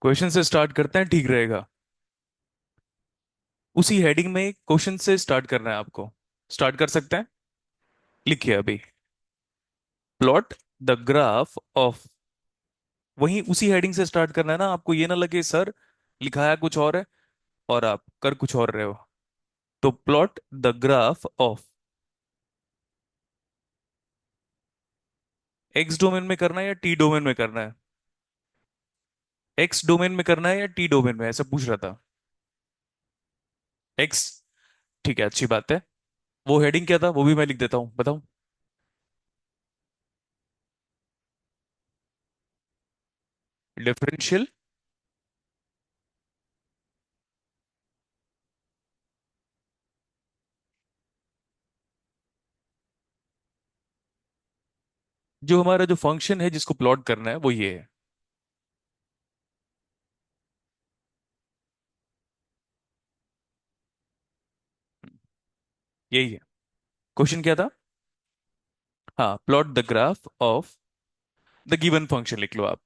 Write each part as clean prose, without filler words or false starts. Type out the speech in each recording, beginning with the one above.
Question से start करते हैं, ठीक रहेगा। उसी हेडिंग में क्वेश्चन से स्टार्ट करना है आपको। स्टार्ट कर सकते हैं। लिखिए अभी। Plot the graph of. वहीं उसी हेडिंग से स्टार्ट करना है ना आपको, ये ना लगे सर लिखा है कुछ और है और आप कर कुछ और रहे हो। तो plot the graph of. X domain में करना है या टी डोमेन में करना है? एक्स डोमेन में करना है या टी डोमेन में, ऐसा पूछ रहा था। एक्स। ठीक है, अच्छी बात है। वो हेडिंग क्या था वो भी मैं लिख देता हूँ, बताऊं। डिफरेंशियल। जो हमारा जो फंक्शन है जिसको प्लॉट करना है वो ये है। यही है। क्वेश्चन क्या था? हाँ, plot the graph of the given function लिख लो आप।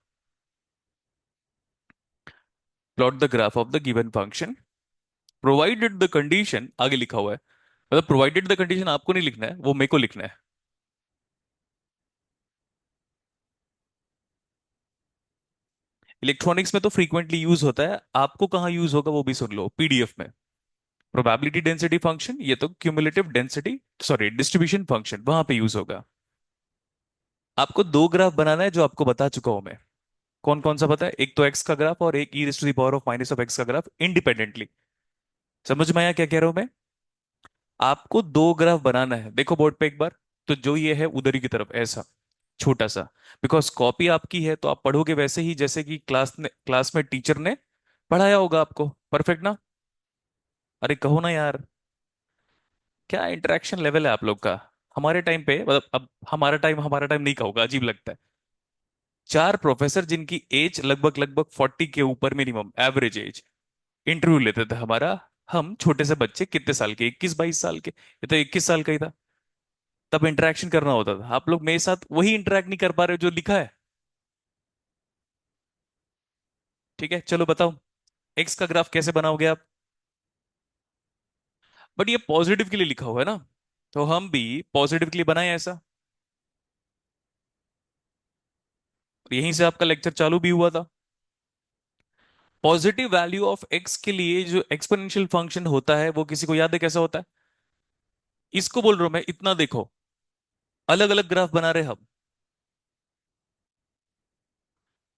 Plot the graph of the given function provided the condition, आगे लिखा हुआ है। मतलब प्रोवाइडेड द कंडीशन आपको नहीं लिखना है, वो मेरे को लिखना है। इलेक्ट्रॉनिक्स में तो फ्रीक्वेंटली यूज होता है, आपको कहाँ यूज होगा वो भी सुन लो पीडीएफ में। प्रोबेबिलिटी डेंसिटी फंक्शन, ये तो cumulative density, sorry distribution function, वहां पे यूज होगा। आपको दो ग्राफ बनाना है जो आपको बता चुका हूं मैं। कौन कौन सा पता है? एक तो एक्स का ग्राफ और एक e raise to the power of minus of x का ग्राफ इंडिपेंडेंटली। समझ में आया क्या कह रहा हूं मैं? आपको दो ग्राफ बनाना है, देखो बोर्ड पे एक बार। तो जो ये है उधर ही की तरफ ऐसा छोटा सा। बिकॉज कॉपी आपकी है तो आप पढ़ोगे वैसे ही जैसे कि क्लास में टीचर ने पढ़ाया होगा आपको। परफेक्ट ना? अरे कहो ना यार। क्या इंटरेक्शन लेवल है आप लोग का। हमारे टाइम पे, मतलब अब हमारा टाइम नहीं कहूंगा, अजीब लगता है। चार प्रोफेसर जिनकी एज लगभग लगभग 40 के ऊपर, मिनिमम एवरेज एज, इंटरव्यू लेते थे हमारा। हम छोटे से बच्चे कितने साल के, 21-22 साल के, ये तो 21 साल का ही था। तब इंटरेक्शन करना होता था। आप लोग मेरे साथ वही इंटरेक्ट नहीं कर पा रहे हो जो लिखा है। ठीक है, चलो बताओ। एक्स का ग्राफ कैसे बनाओगे आप? बट ये पॉजिटिव के लिए लिखा हुआ है ना, तो हम भी पॉजिटिव के लिए बनाए ऐसा। और यहीं से आपका लेक्चर चालू भी हुआ था। पॉजिटिव वैल्यू ऑफ एक्स के लिए जो एक्सपोनेंशियल फंक्शन होता है वो किसी को याद है कैसा होता है? इसको बोल रहा हूं मैं, इतना देखो। अलग अलग ग्राफ बना रहे हम।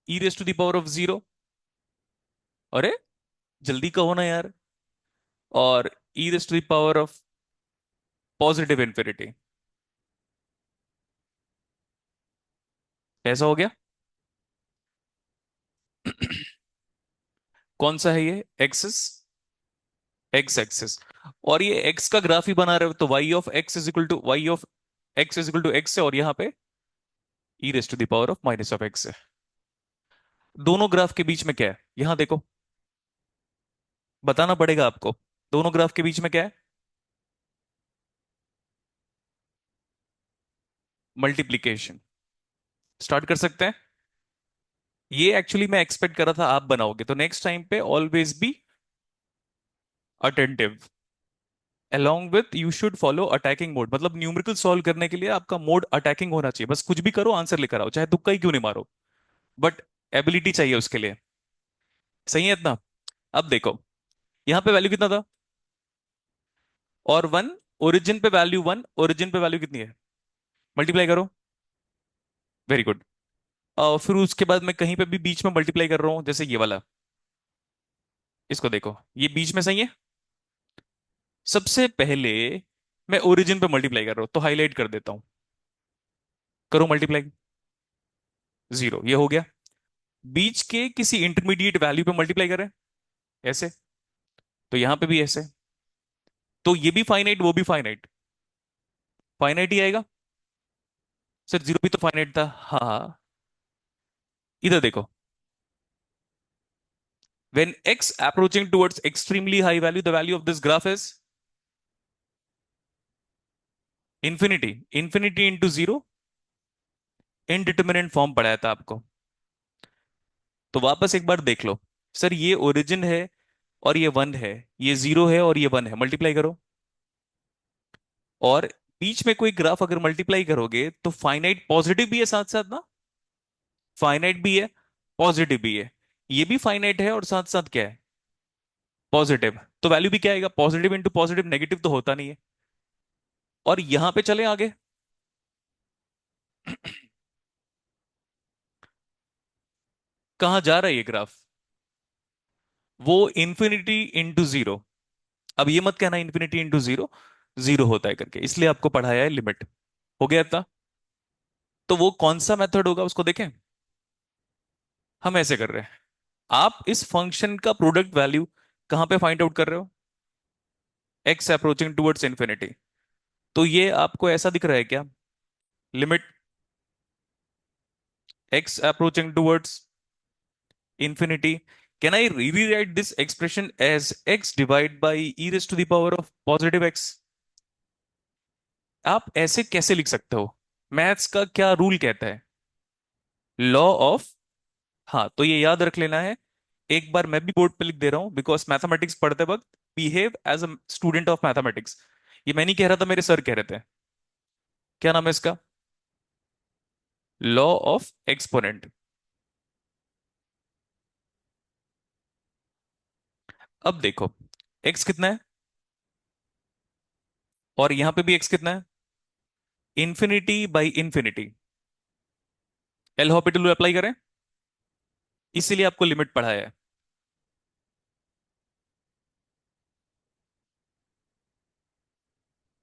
E raise to the power of zero. अरे जल्दी कहो ना यार। और e raise to the power of positive infinity. कैसा हो गया? कौन सा है ये? एक्सिस। X axis. और ये एक्स का ग्राफ ही बना रहे हो तो y of x is equal to y of x is equal to x है, और यहाँ पे e raise to the power of minus of x है। दोनों ग्राफ के बीच में क्या है यहां देखो। बताना पड़ेगा आपको। दोनों ग्राफ के बीच में क्या है? मल्टीप्लीकेशन। स्टार्ट कर सकते हैं। ये एक्चुअली मैं एक्सपेक्ट कर रहा था आप बनाओगे, तो नेक्स्ट टाइम पे always be attentive. along with you should follow attacking mode, मतलब न्यूमेरिकल सॉल्व करने के लिए आपका मोड अटैकिंग होना चाहिए। बस कुछ भी करो, आंसर लेकर आओ, चाहे तुक्का ही क्यों नहीं मारो। बट एबिलिटी चाहिए उसके लिए। सही है इतना? अब देखो, यहां पे वैल्यू कितना था? और वन। ओरिजिन पे वैल्यू वन, ओरिजिन पे वैल्यू कितनी है? मल्टीप्लाई करो। Very good. और फिर उसके बाद मैं कहीं पे भी बीच में मल्टीप्लाई कर रहा हूं, जैसे ये वाला। इसको देखो, ये बीच में सही है। सबसे पहले मैं ओरिजिन पे मल्टीप्लाई कर रहा हूं तो हाईलाइट कर देता हूं। करो मल्टीप्लाई। जीरो, ये हो गया। बीच के किसी इंटरमीडिएट वैल्यू पे मल्टीप्लाई करें, ऐसे। तो यहां पे भी ऐसे। तो ये भी फाइनाइट, वो भी फाइनाइट। फाइनाइट ही आएगा। सर जीरो भी तो फाइनाइट था, हाँ हाँ। इधर देखो। When x approaching towards extremely high value, the value of this graph is infinity. Infinity into zero. Indeterminate form पढ़ाया था आपको। तो वापस एक बार देख लो। सर ये ओरिजिन है और ये वन है, ये जीरो है और ये वन है, मल्टीप्लाई करो। और बीच में कोई ग्राफ अगर मल्टीप्लाई करोगे तो फाइनाइट पॉजिटिव भी है साथ साथ ना, फाइनाइट भी है, पॉजिटिव भी है। ये भी फाइनाइट है और साथ साथ क्या है, पॉजिटिव। तो वैल्यू भी क्या आएगा, पॉजिटिव इंटू पॉजिटिव, नेगेटिव तो होता नहीं है। और यहां पे चले आगे। कहां जा रहा है ये ग्राफ, वो इंफिनिटी इंटू जीरो। अब ये मत कहना इंफिनिटी इंटू जीरो जीरो होता है करके, इसलिए आपको पढ़ाया है लिमिट। हो गया था। तो वो कौन सा मेथड होगा उसको देखें। हम ऐसे कर रहे हैं, आप इस फंक्शन का प्रोडक्ट वैल्यू कहां पे फाइंड आउट कर रहे हो, एक्स अप्रोचिंग टुवर्ड्स इंफिनिटी। तो ये आपको ऐसा दिख रहा है क्या, limit x approaching towards infinity, can I rewrite this expression as x divided by e raised to the power of positive x? आप ऐसे कैसे लिख सकते हो, मैथ्स का क्या रूल कहता है, लॉ ऑफ। हाँ तो ये याद रख लेना है। एक बार मैं भी बोर्ड पे लिख दे रहा हूं, बिकॉज मैथमेटिक्स पढ़ते वक्त behave as a student of mathematics. ये मैं नहीं कह रहा था, मेरे सर कह रहे थे। क्या नाम है इसका, लॉ ऑफ एक्सपोनेंट। अब देखो, x कितना है और यहां पे भी x कितना है, infinity by infinity. L Hôpital apply करें, इसीलिए आपको लिमिट पढ़ाया है।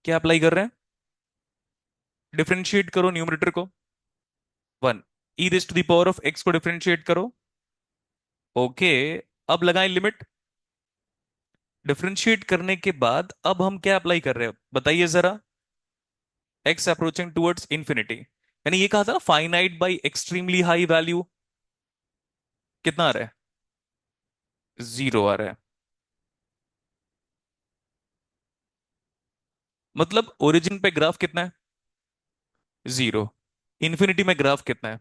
क्या अप्लाई कर रहे हैं, डिफरेंशिएट करो न्यूमरेटर को, one, e raise to the power of x को डिफरेंशिएट करो। ओके, अब लगाएं लिमिट। डिफरेंशिएट करने के बाद अब हम क्या अप्लाई कर रहे हैं बताइए जरा, एक्स अप्रोचिंग टुवर्ड्स इंफिनिटी, यानी ये कहा था ना finite by extremely high value, कितना आ रहा है, जीरो आ रहा है। मतलब ओरिजिन पे ग्राफ कितना है, जीरो। इन्फिनिटी में ग्राफ कितना है,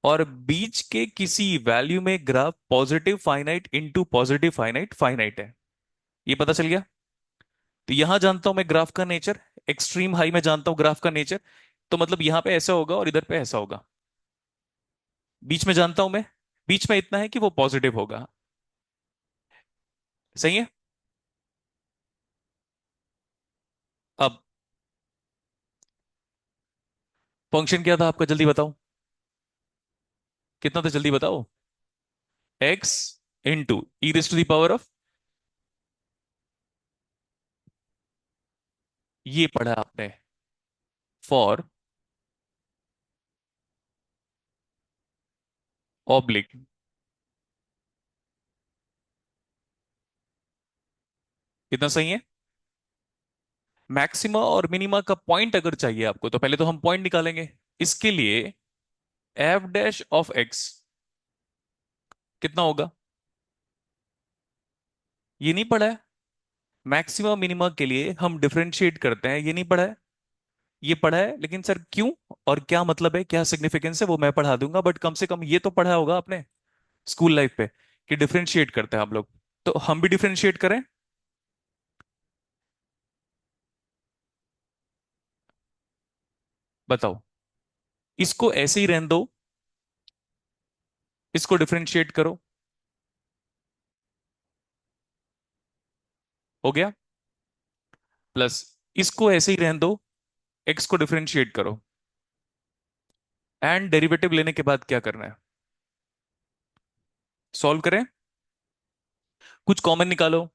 और बीच के किसी वैल्यू में graph positive finite into positive finite finite है। ये पता चल गया। तो यहां जानता हूं मैं ग्राफ का नेचर, एक्सट्रीम हाई में जानता हूं ग्राफ का नेचर। तो मतलब यहां पे ऐसा होगा और इधर पे ऐसा होगा। बीच में जानता हूं मैं, बीच में इतना है कि वो पॉजिटिव होगा। सही है। अब फंक्शन क्या था आपका, जल्दी बताओ, कितना था जल्दी बताओ, x into e raise to the power of, ये पढ़ा आपने, फॉर ऑब्लिक। कितना सही है। मैक्सिमा और मिनिमा का पॉइंट अगर चाहिए आपको तो पहले तो हम पॉइंट निकालेंगे। इसके लिए एफ डैश ऑफ एक्स कितना होगा, ये नहीं पढ़ा है। मैक्सिमा मिनिमा के लिए हम डिफरेंशिएट करते हैं, ये नहीं पढ़ा है। ये पढ़ा है, लेकिन सर क्यों और क्या मतलब है, क्या सिग्निफिकेंस है, वो मैं पढ़ा दूंगा, बट कम से कम ये तो पढ़ा होगा आपने स्कूल लाइफ पे कि डिफरेंशिएट करते हैं हम लोग। तो हम भी डिफरेंशिएट करें। बताओ, इसको ऐसे ही रहने दो, इसको डिफरेंशिएट करो, हो गया। प्लस इसको ऐसे ही रहने दो, एक्स को डिफरेंशिएट करो। एंड डेरिवेटिव लेने के बाद क्या करना है, सॉल्व करें, कुछ कॉमन निकालो।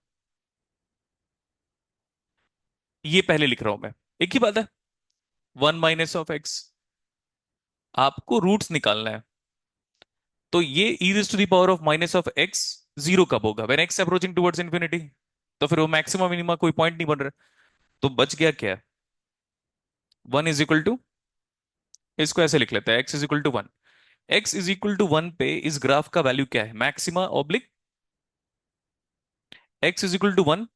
ये पहले लिख रहा हूं मैं, एक ही बात है, वन माइनस ऑफ एक्स। आपको रूट्स निकालना है। तो ये e raise to the power of minus of x zero कब होगा, when x approaching towards infinity. तो फिर वो मैक्सिमम मिनिमा कोई पॉइंट नहीं बन रहा। तो बच गया क्या, वन इज इक्वल टू, इसको ऐसे लिख लेते हैं, x is equal to one. X is equal to one पे इस ग्राफ का वैल्यू क्या है, maxima oblique x is equal to one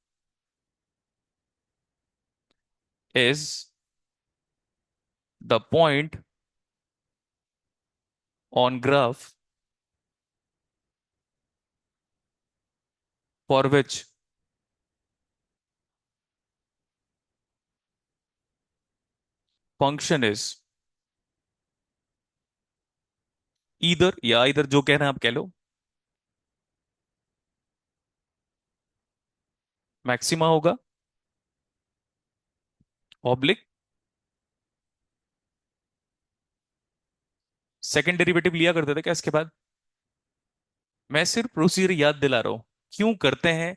is the point on graph for which function is either, या इधर जो कह रहे हैं आप कह लो, मैक्सिमा होगा, ऑब्लिक सेकंड डेरिवेटिव लिया करते थे क्या इसके बाद? मैं सिर्फ प्रोसीजर याद दिला रहा हूं, क्यों करते हैं,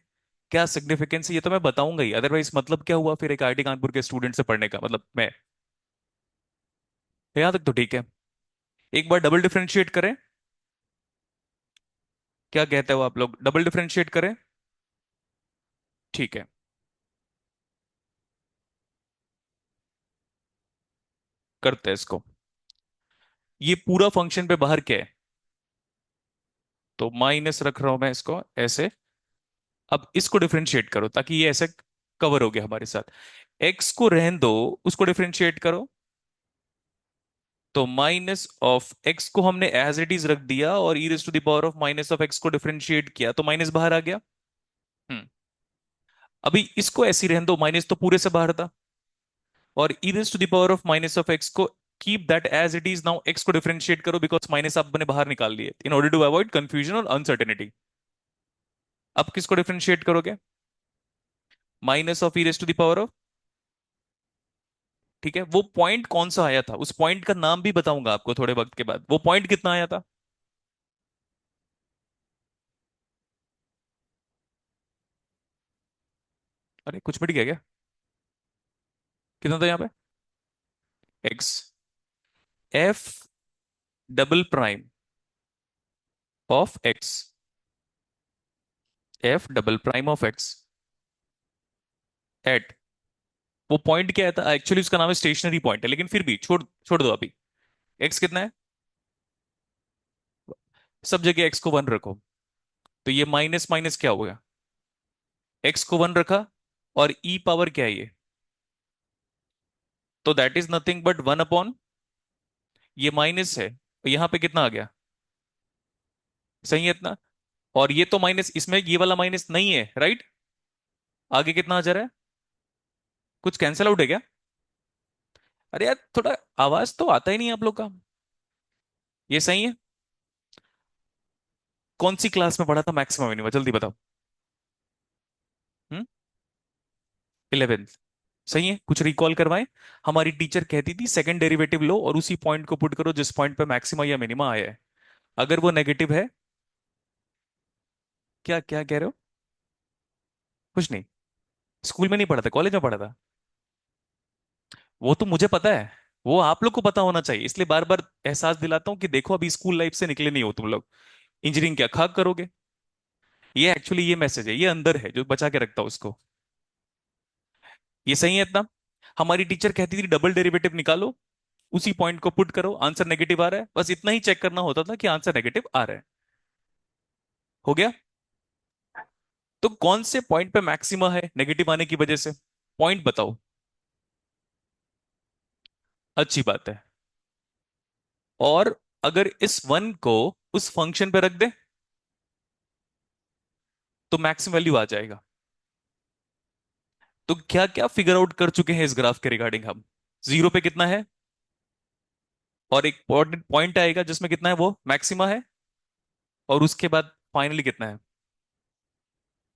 क्या सिग्निफिकेंस है, ये तो मैं बताऊंगा ही, अदरवाइज मतलब क्या हुआ फिर एक आईआईटी कानपुर के स्टूडेंट से पढ़ने का मतलब मैं। यहां तक तो ठीक है। एक बार डबल डिफरेंशिएट करें, क्या कहते हो आप लोग, डबल डिफरेंशिएट करें? ठीक है, करते हैं इसको। ये पूरा फंक्शन पे बाहर क्या है, तो माइनस रख रहा हूं मैं इसको ऐसे। अब इसको डिफरेंशिएट करो ताकि ये ऐसे कवर हो गया हमारे साथ। एक्स को रहन दो, उसको डिफरेंशिएट करो। तो माइनस ऑफ एक्स को हमने एज इट इज रख दिया और e raise to the power of minus of x को डिफरेंशिएट किया तो माइनस बाहर आ गया। हम्म। अभी इसको ऐसे ही रहने दो, माइनस तो पूरे से बाहर था। और e raise to the power of minus of x को keep that as it is. Now x को डिफरेंशिएट करो बिकॉज माइनस आपने बाहर निकाल लिए in order to avoid confusion और अनसर्टेनिटी। अब किसको डिफरेंशिएट करोगे? Minus of e raise to the power of, ठीक है, वो पॉइंट कौन सा आया था, उस पॉइंट का नाम भी बताऊंगा आपको थोड़े वक्त के बाद, वो पॉइंट कितना आया था। अरे कुछ मिट गया क्या? कितना था यहाँ पे? X, f double prime of x, f double prime of x at, वो पॉइंट क्या था एक्चुअली, उसका नाम है स्टेशनरी पॉइंट है, लेकिन फिर भी छोड़ छोड़ दो अभी। एक्स कितना है? सब जगह एक्स को वन रखो। तो ये माइनस माइनस क्या हो गया, एक्स को वन रखा, और ई पावर क्या है ये, तो that is nothing but one upon, ये माइनस है, यहां पे कितना आ गया, सही है इतना। और ये तो माइनस, इसमें ये वाला माइनस नहीं है राइट। आगे कितना आ जा रहा है, कुछ कैंसिल आउट है क्या? अरे यार थोड़ा आवाज तो आता ही नहीं है आप लोग का। ये सही है? कौन सी क्लास में पढ़ा था मैक्सिमम मिनिमम, जल्दी बताओ। हम्म, 11th। सही है, कुछ रिकॉल करवाएं। हमारी टीचर कहती थी सेकंड डेरिवेटिव लो और उसी पॉइंट को पुट करो जिस पॉइंट पे मैक्सिमा या मिनिमा आया है। अगर वो नेगेटिव है, क्या क्या कह रहे हो? कुछ नहीं, स्कूल में नहीं पढ़ा था, कॉलेज में पढ़ा था। वो तो मुझे पता है, वो आप लोग को पता होना चाहिए, इसलिए बार बार एहसास दिलाता हूं कि देखो अभी स्कूल लाइफ से निकले नहीं हो तुम लोग, इंजीनियरिंग क्या खाक करोगे। ये एक्चुअली ये मैसेज है, ये अंदर है जो बचा के रखता हूं उसको। ये सही है इतना। हमारी टीचर कहती थी डबल डेरिवेटिव निकालो, उसी पॉइंट को पुट करो, आंसर नेगेटिव आ रहा है, बस इतना ही चेक करना होता था कि आंसर नेगेटिव आ रहा है। हो गया। तो कौन से पॉइंट पे मैक्सिमा है नेगेटिव आने की वजह से, पॉइंट बताओ। अच्छी बात है। और अगर इस वन को उस फंक्शन पे रख दे तो मैक्सिमम वैल्यू आ जाएगा। तो क्या क्या फिगर आउट कर चुके हैं इस ग्राफ के रिगार्डिंग हम, जीरो पे कितना है, और एक पॉइंट आएगा जिसमें कितना है वो मैक्सिमा है, और उसके बाद फाइनली कितना है,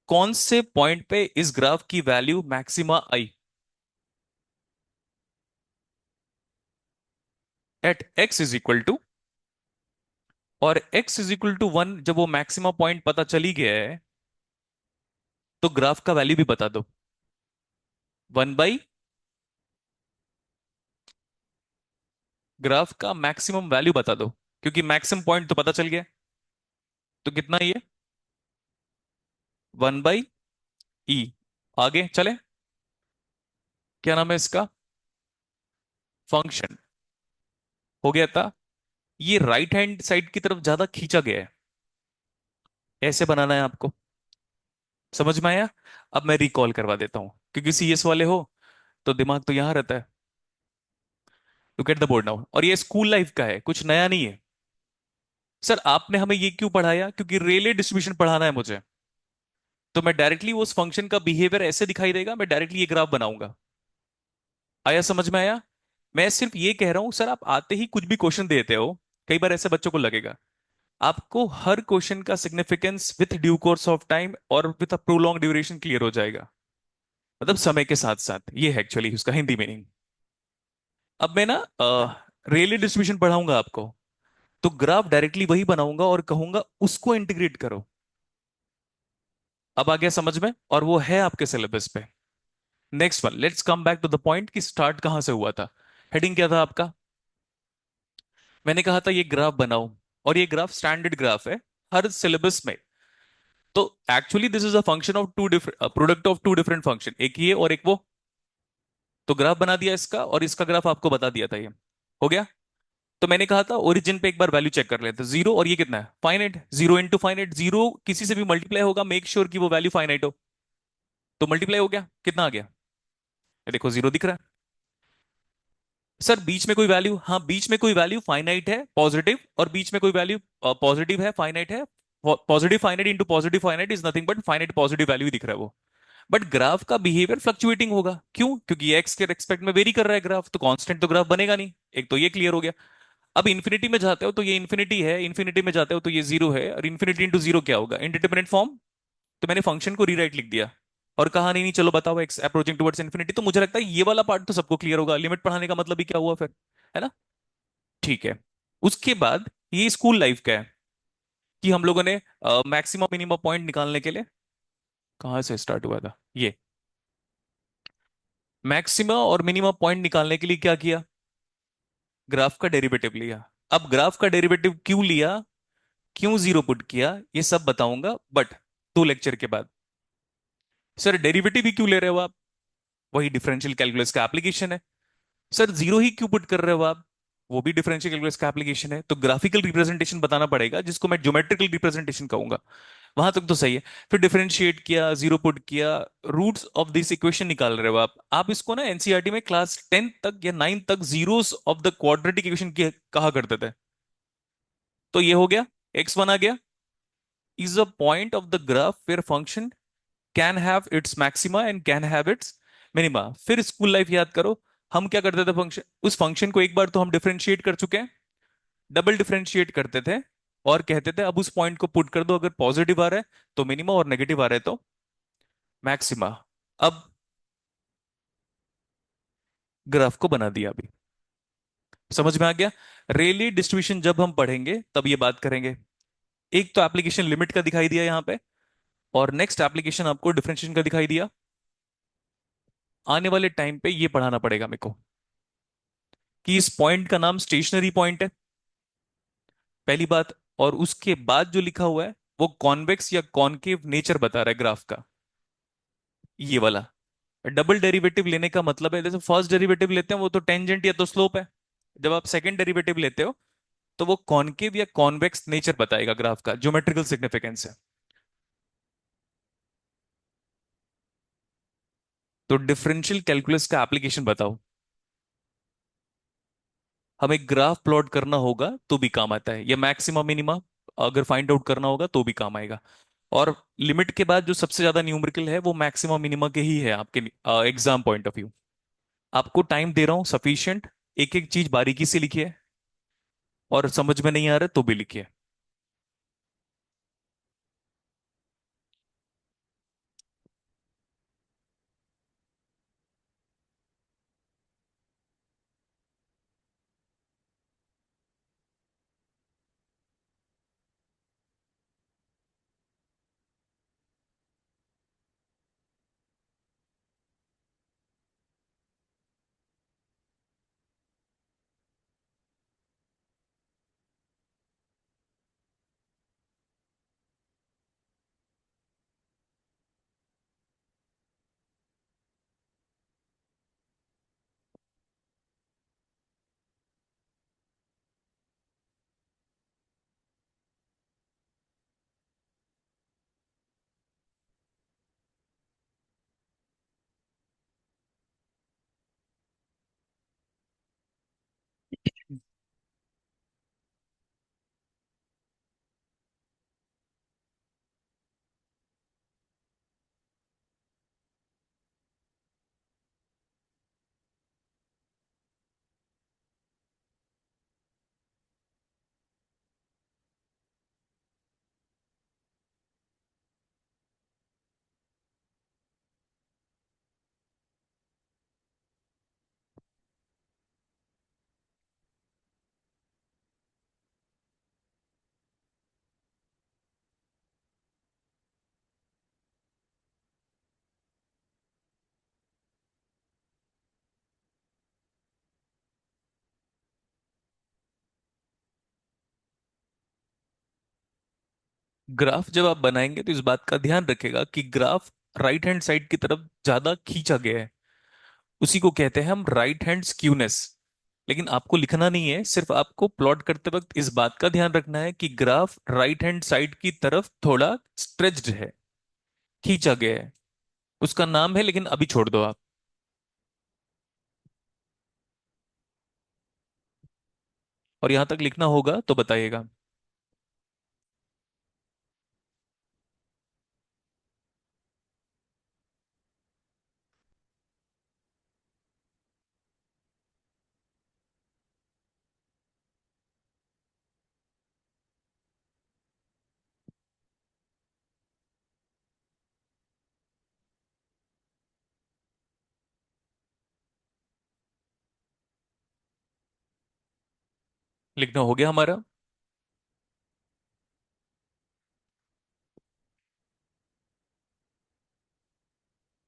कौन से पॉइंट पे इस ग्राफ की वैल्यू मैक्सिमा आई, at x is equal to, और x is equal to one, जब वो मैक्सिमा पॉइंट पता चली गया है तो ग्राफ का वैल्यू भी बता दो, वन बाई, ग्राफ का मैक्सिमम वैल्यू बता दो, क्योंकि मैक्सिमम पॉइंट तो पता चल गया। तो कितना ये, वन बाई ई। आगे चले, क्या नाम है इसका, फंक्शन। हो गया था। ये राइट हैंड साइड की तरफ ज्यादा खींचा गया है, ऐसे बनाना है आपको, समझ में आया? अब मैं रिकॉल करवा देता हूं, क्योंकि सीएस वाले हो तो दिमाग तो यहां रहता है। Look at the board now, और ये स्कूल लाइफ का है, कुछ नया नहीं है। सर आपने हमें ये क्यों पढ़ाया, क्योंकि रेले डिस्ट्रीब्यूशन पढ़ाना है मुझे। तो मैं डायरेक्टली उस फंक्शन का बिहेवियर ऐसे दिखाई देगा, मैं डायरेक्टली ये ग्राफ बनाऊंगा। आया समझ में आया? मैं सिर्फ ये कह रहा हूं सर, आप आते ही कुछ भी क्वेश्चन देते हो, कई बार ऐसे बच्चों को लगेगा, आपको हर क्वेश्चन का significance with due course of time और with a prolong duration clear हो जाएगा। मतलब समय के साथ साथ, ये है एक्चुअली उसका हिंदी मीनिंग। अब मैं ना रेली डिस्ट्रीब्यूशन पढ़ाऊंगा आपको, तो ग्राफ डायरेक्टली वही बनाऊंगा और कहूंगा उसको इंटीग्रेट करो। अब आ गया समझ में, और वो है आपके सिलेबस पे। Next one, let's come back to the point कि स्टार्ट कहां से हुआ था। हेडिंग क्या था आपका? मैंने कहा था ये ग्राफ बनाओ, और ये ग्राफ स्टैंडर्ड ग्राफ है हर सिलेबस में। तो actually this is a function of two different product of two different function, एक ये और एक वो। तो ग्राफ बना दिया इसका, और इसका ग्राफ आपको बता दिया था ये। हो गया। तो मैंने कहा था ओरिजिन पे एक बार वैल्यू चेक कर लेते, जीरो, और ये कितना है, finite, zero into finite, zero किसी से भी मल्टीप्लाई होगा, मेक श्योर कि वो वैल्यू फाइनाइट हो। तो मल्टीप्लाई हो गया, कितना आ गया? ये देखो जीरो दिख रहा है। सर बीच में कोई वैल्यू, हाँ बीच में कोई वैल्यू फाइनाइट है पॉजिटिव, और बीच में कोई वैल्यू पॉजिटिव है फाइनाइट है। Positive finite into positive finite is nothing but finite positive value दिख रहा है वो। बट ग्राफ का बिहेवियर फ्लक्चुएटिंग होगा, क्यों? क्योंकि एक्स के रेस्पेक्ट में वेरी कर रहा है ग्राफ, तो कांस्टेंट तो ग्राफ बनेगा नहीं। एक तो ये क्लियर हो गया। अब इन्फिनिटी में जाते हो तो ये इन्फिनिटी है, इन्फिनिटी में जाते हो तो ये जीरो है, और इन्फिनिटी इंटू जीरो क्या होगा, इंडिटरमिनेट फॉर्म। तो मैंने फंक्शन को रीराइट लिख दिया, और कहा नहीं नहीं चलो बताओ एक्स अप्रोचिंग टुवर्ड्स इन्फिनिटी। तो मुझे लगता है ये वाला पार्ट तो सबको क्लियर होगा, लिमिट पढ़ाने का मतलब ही क्या हुआ फिर, है ना? ठीक है। उसके बाद ये स्कूल लाइफ का है, कि हम लोगों ने मैक्सिमम मिनिमम पॉइंट निकालने के लिए, कहां से स्टार्ट हुआ था ये, मैक्सिमम और मिनिमम पॉइंट निकालने के लिए क्या किया, ग्राफ का डेरिवेटिव लिया। अब ग्राफ का डेरिवेटिव क्यों लिया, क्यों जीरो पुट किया, ये सब बताऊंगा बट 2 लेक्चर के बाद। सर डेरिवेटिव ही क्यों ले रहे हो आप? वही डिफरेंशियल कैलकुलस का एप्लीकेशन है। सर जीरो ही क्यों पुट कर रहे हो आप? वो भी डिफरेंशियल कैलकुलस का एप्लीकेशन है। तो ग्राफिकल रिप्रेजेंटेशन बताना पड़ेगा, जिसको मैं ज्योमेट्रिकल रिप्रेजेंटेशन कहूंगा। वहां तक तो सही है। फिर डिफरेंशिएट किया, जीरो पुट किया, रूट्स ऑफ दिस इक्वेशन निकाल रहे हो आप इसको ना एनसीईआरटी में क्लास 10 तक या 9 तक zeros of the quadratic equation कहा करते थे। तो ये हो गया, x1 आ गया, is a point of the graph where function can have its maxima and can have its minima. फिर स्कूल लाइफ याद करो, हम क्या करते थे, फंक्शन, उस फंक्शन को एक बार तो हम डिफरेंशिएट कर चुके हैं, डबल डिफरेंशिएट करते थे, और कहते थे अब उस पॉइंट को पुट कर दो, अगर पॉजिटिव आ रहा है तो मिनिमा, और नेगेटिव आ रहा है तो मैक्सिमा। अब ग्राफ को बना दिया अभी, समझ में आ गया? रेली डिस्ट्रीब्यूशन जब हम पढ़ेंगे तब ये बात करेंगे। एक तो एप्लीकेशन लिमिट का दिखाई दिया यहां पे, और नेक्स्ट एप्लीकेशन आपको डिफरेंशिएशन का दिखाई दिया। आने वाले टाइम पे ये पढ़ाना पड़ेगा मेरे को, कि इस पॉइंट का नाम स्टेशनरी पॉइंट है, पहली बात। और उसके बाद जो लिखा हुआ है वो कॉन्वेक्स या कॉनकेव नेचर बता रहा है ग्राफ का, ये वाला। डबल डेरिवेटिव लेने का मतलब है, जैसे फर्स्ट डेरिवेटिव लेते हैं वो तो टेंजेंट या तो स्लोप है, जब आप सेकंड डेरिवेटिव लेते हो तो वो कॉनकेव या कॉन्वेक्स नेचर बताएगा ग्राफ का, ज्योमेट्रिकल सिग्निफिकेंस है। तो डिफरेंशियल कैलकुलस का एप्लीकेशन बताओ। हमें ग्राफ प्लॉट करना होगा तो भी काम आता है, या मैक्सिमा मिनिमा अगर फाइंड आउट करना होगा तो भी काम आएगा। और लिमिट के बाद जो सबसे ज्यादा न्यूमेरिकल है वो मैक्सिमा मिनिमा के ही है आपके एग्जाम पॉइंट ऑफ व्यू। आपको टाइम दे रहा हूं सफिशिएंट, एक एक चीज बारीकी से लिखिए, और समझ में नहीं आ रहा तो भी लिखिए। ग्राफ जब आप बनाएंगे तो इस बात का ध्यान रखेगा कि ग्राफ राइट हैंड साइड की तरफ ज्यादा खींचा गया है, उसी को कहते हैं हम राइट हैंड स्क्यूनेस। लेकिन आपको लिखना नहीं है, सिर्फ आपको प्लॉट करते वक्त इस बात का ध्यान रखना है कि ग्राफ राइट हैंड साइड की तरफ थोड़ा स्ट्रेच्ड है, खींचा गया है। उसका नाम है, लेकिन अभी छोड़ दो आप। और यहां तक लिखना होगा तो बताइएगा। लिखना हो गया हमारा।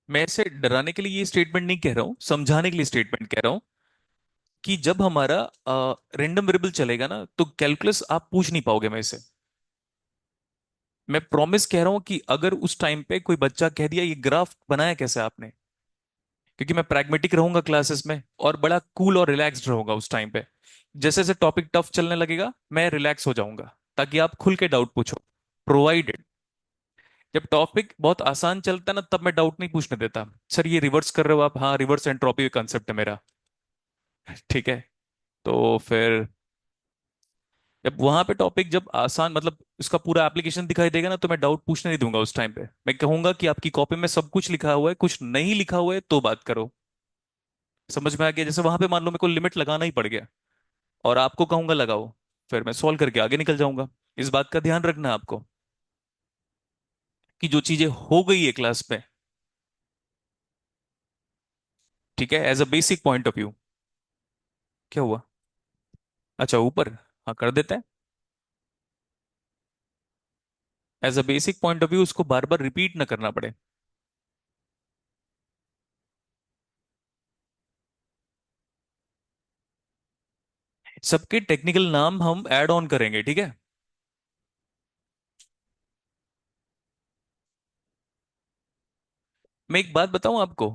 मैं इसे डराने के लिए ये स्टेटमेंट नहीं कह रहा हूं, समझाने के लिए स्टेटमेंट कह रहा हूं कि जब हमारा रैंडम वेरिएबल चलेगा ना, तो कैलकुलस आप पूछ नहीं पाओगे मेरे से। मैं प्रॉमिस कह रहा हूं कि अगर उस टाइम पे कोई बच्चा कह दिया ये ग्राफ बनाया कैसे आपने, क्योंकि मैं प्रैग्मेटिक रहूंगा क्लासेस में और बड़ा कूल और रिलैक्स्ड रहूंगा उस टाइम पे। जैसे जैसे टॉपिक टफ चलने लगेगा मैं रिलैक्स हो जाऊंगा, ताकि आप खुल के डाउट पूछो। प्रोवाइडेड जब टॉपिक बहुत आसान चलता है ना, तब मैं डाउट नहीं पूछने देता। सर ये रिवर्स कर रहे हो आप? हाँ, रिवर्स एंट्रोपी कंसेप्ट है मेरा। ठीक है। तो फिर जब वहां पे टॉपिक जब आसान, मतलब उसका पूरा एप्लीकेशन दिखाई देगा ना, तो मैं डाउट पूछने नहीं दूंगा उस टाइम पे। मैं कहूंगा कि आपकी कॉपी में सब कुछ लिखा हुआ है, कुछ नहीं लिखा हुआ है तो बात करो। समझ में आ गया? जैसे वहां पे मान लो मेरे को लिमिट लगाना ही पड़ गया और आपको कहूंगा लगाओ, फिर मैं सॉल्व करके आगे निकल जाऊंगा। इस बात का ध्यान रखना है आपको कि जो चीजें हो गई है क्लास में, ठीक है, as a basic point of view. क्या हुआ? अच्छा, ऊपर। हाँ, कर देते हैं। As a basic point of view उसको बार बार रिपीट ना करना पड़े। सबके टेक्निकल नाम हम ऐड ऑन करेंगे, ठीक है। मैं एक बात बताऊं आपको।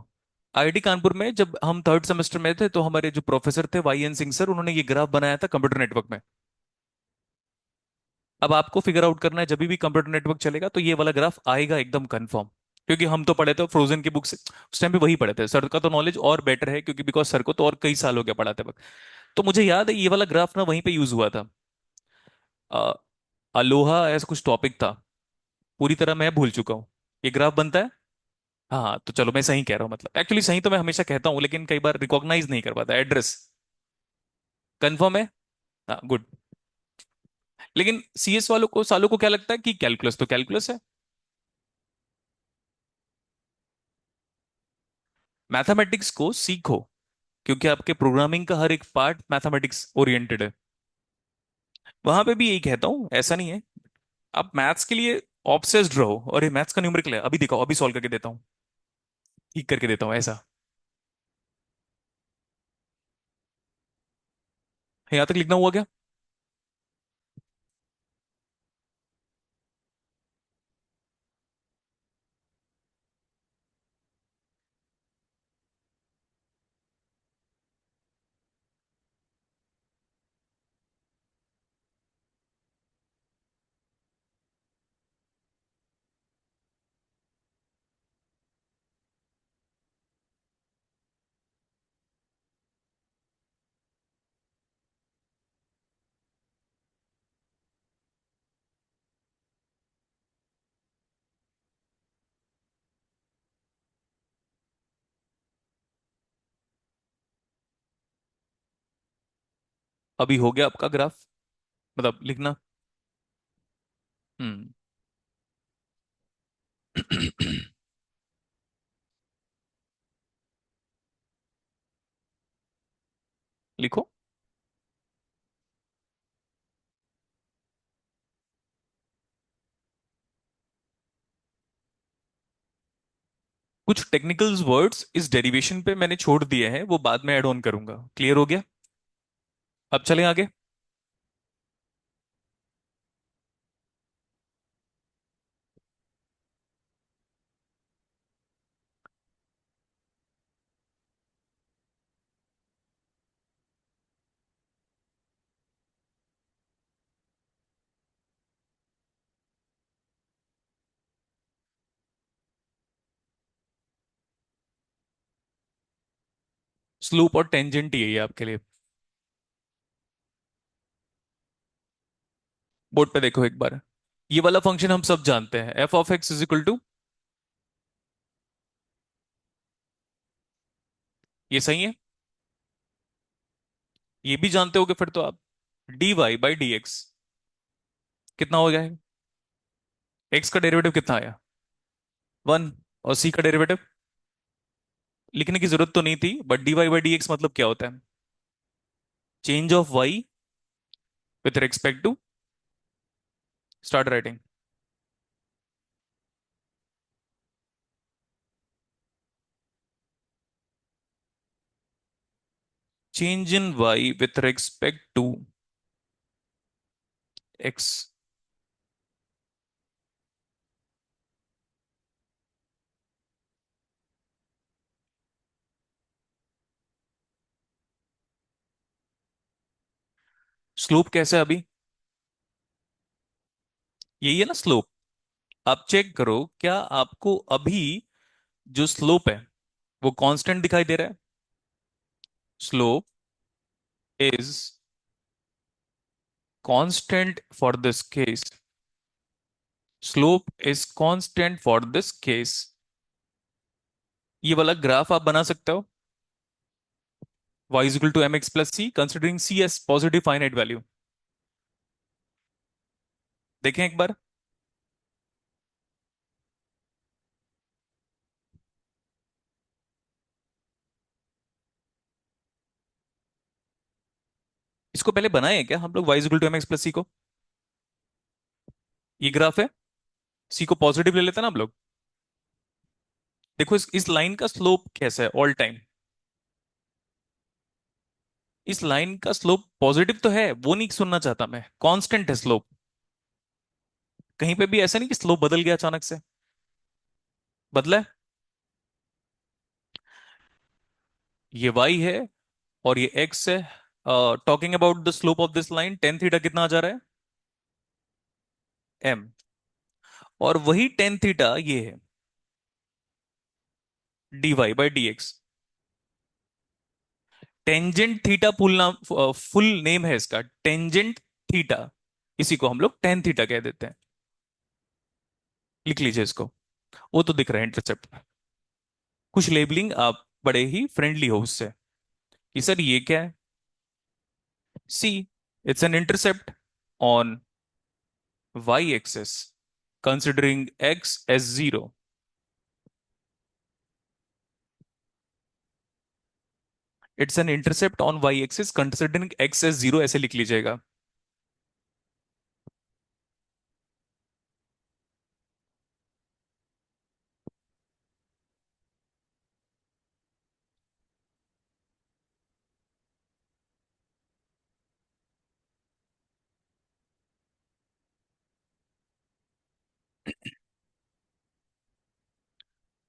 आईआईटी कानपुर में जब हम थर्ड सेमेस्टर में थे, तो हमारे जो प्रोफेसर थे वाई एन सिंह सर, उन्होंने ये ग्राफ बनाया था कंप्यूटर नेटवर्क में। अब आपको फिगर आउट करना है, जब भी कंप्यूटर नेटवर्क चलेगा तो ये वाला ग्राफ आएगा एकदम कंफर्म। क्योंकि हम तो पढ़े थे फ्रोजन की बुक से, उस टाइम पे वही पढ़े थे। सर का तो नॉलेज और बेटर है, क्योंकि बिकॉज सर को तो और कई साल हो गया पढ़ाते वक्त। तो मुझे याद है ये वाला ग्राफ ना वहीं पे यूज हुआ था। अ, अलोहा ऐसा कुछ टॉपिक था, पूरी तरह मैं भूल चुका हूँ। ये ग्राफ बनता है। हाँ हाँ, तो चलो मैं सही कह रहा हूँ, मतलब एक्चुअली सही तो मैं हमेशा कहता हूँ, लेकिन कई बार रिकॉग्नाइज नहीं कर पाता एड्रेस। कंफर्म है? हाँ, गुड। लेकिन सीएस वालों को सालों को क्या लगता है कि कैलकुलस तो कैलकुलस है। मैथमेटिक्स को सीखो, क्योंकि आपके प्रोग्रामिंग का हर एक पार्ट मैथमेटिक्स ओरिएंटेड है। वहां पे भी यही कहता हूँ, ऐसा नहीं है। आप मैथ्स के लिए ऑब्सेस्ड रहो, और ये मैथ्स का न्यूमेरिकल है, अभी दिखाओ, अभी सॉल्व करके देता हूँ, ठीक करके देता हूँ, ऐसा। यहां तक लिखना हुआ क्या? अभी हो गया आपका ग्राफ, मतलब लिखना। हम्म। लिखो। कुछ टेक्निकल वर्ड्स इस डेरिवेशन पे मैंने छोड़ दिए हैं, वो बाद में ऐड ऑन करूंगा। क्लियर हो गया? अब चलें आगे। स्लोप और टेंजेंट ही है ये आपके लिए। बोर्ड पे देखो एक बार। ये वाला फंक्शन हम सब जानते हैं, f of x is equal to, ये सही है। ये भी जानते होगे फिर तो आप, d y by d x कितना हो गया है? एक्स का डेरिवेटिव कितना आया? वन। और सी का डेरिवेटिव लिखने की जरूरत तो नहीं थी, but d y by d x मतलब क्या होता है? Change of y with respect to, start writing. Change in y with respect to x. Slope कैसे है अभी? यही है ना स्लोप। आप चेक करो क्या आपको अभी जो स्लोप है वो कांस्टेंट दिखाई दे रहा है? Slope is constant for this case. Slope is constant for this case. ये वाला ग्राफ आप बना सकते हो, y is equal to mx plus c considering c as positive finite value। देखें एक बार। इसको पहले बनाए हैं क्या हम लोग, y is equal to mx plus c को? ये ग्राफ है, c को पॉजिटिव ले लेते हैं ना हम लोग। देखो इस लाइन का स्लोप कैसा है ऑल टाइम? इस लाइन का स्लोप पॉजिटिव तो है, वो नहीं सुनना चाहता मैं, कांस्टेंट है स्लोप। कहीं पे भी ऐसा नहीं कि स्लोप बदल गया अचानक से, बदला है। ये y है और ये x है। Talking about the slope of this line, tan theta कितना आ जा रहा है? m। और वही टेन थीटा ये है, dy by d x. Tangent theta full name है इसका, टेंजेंट थीटा। इसी को हम लोग टेन थीटा कह देते हैं। लिख लीजिए इसको। वो तो दिख रहा है इंटरसेप्ट। कुछ लेबलिंग आप बड़े ही फ्रेंडली हो उससे कि सर ये क्या है? See, it's an intercept on y axis considering x as zero. It's an intercept on y axis considering x as zero, ऐसे लिख लीजिएगा।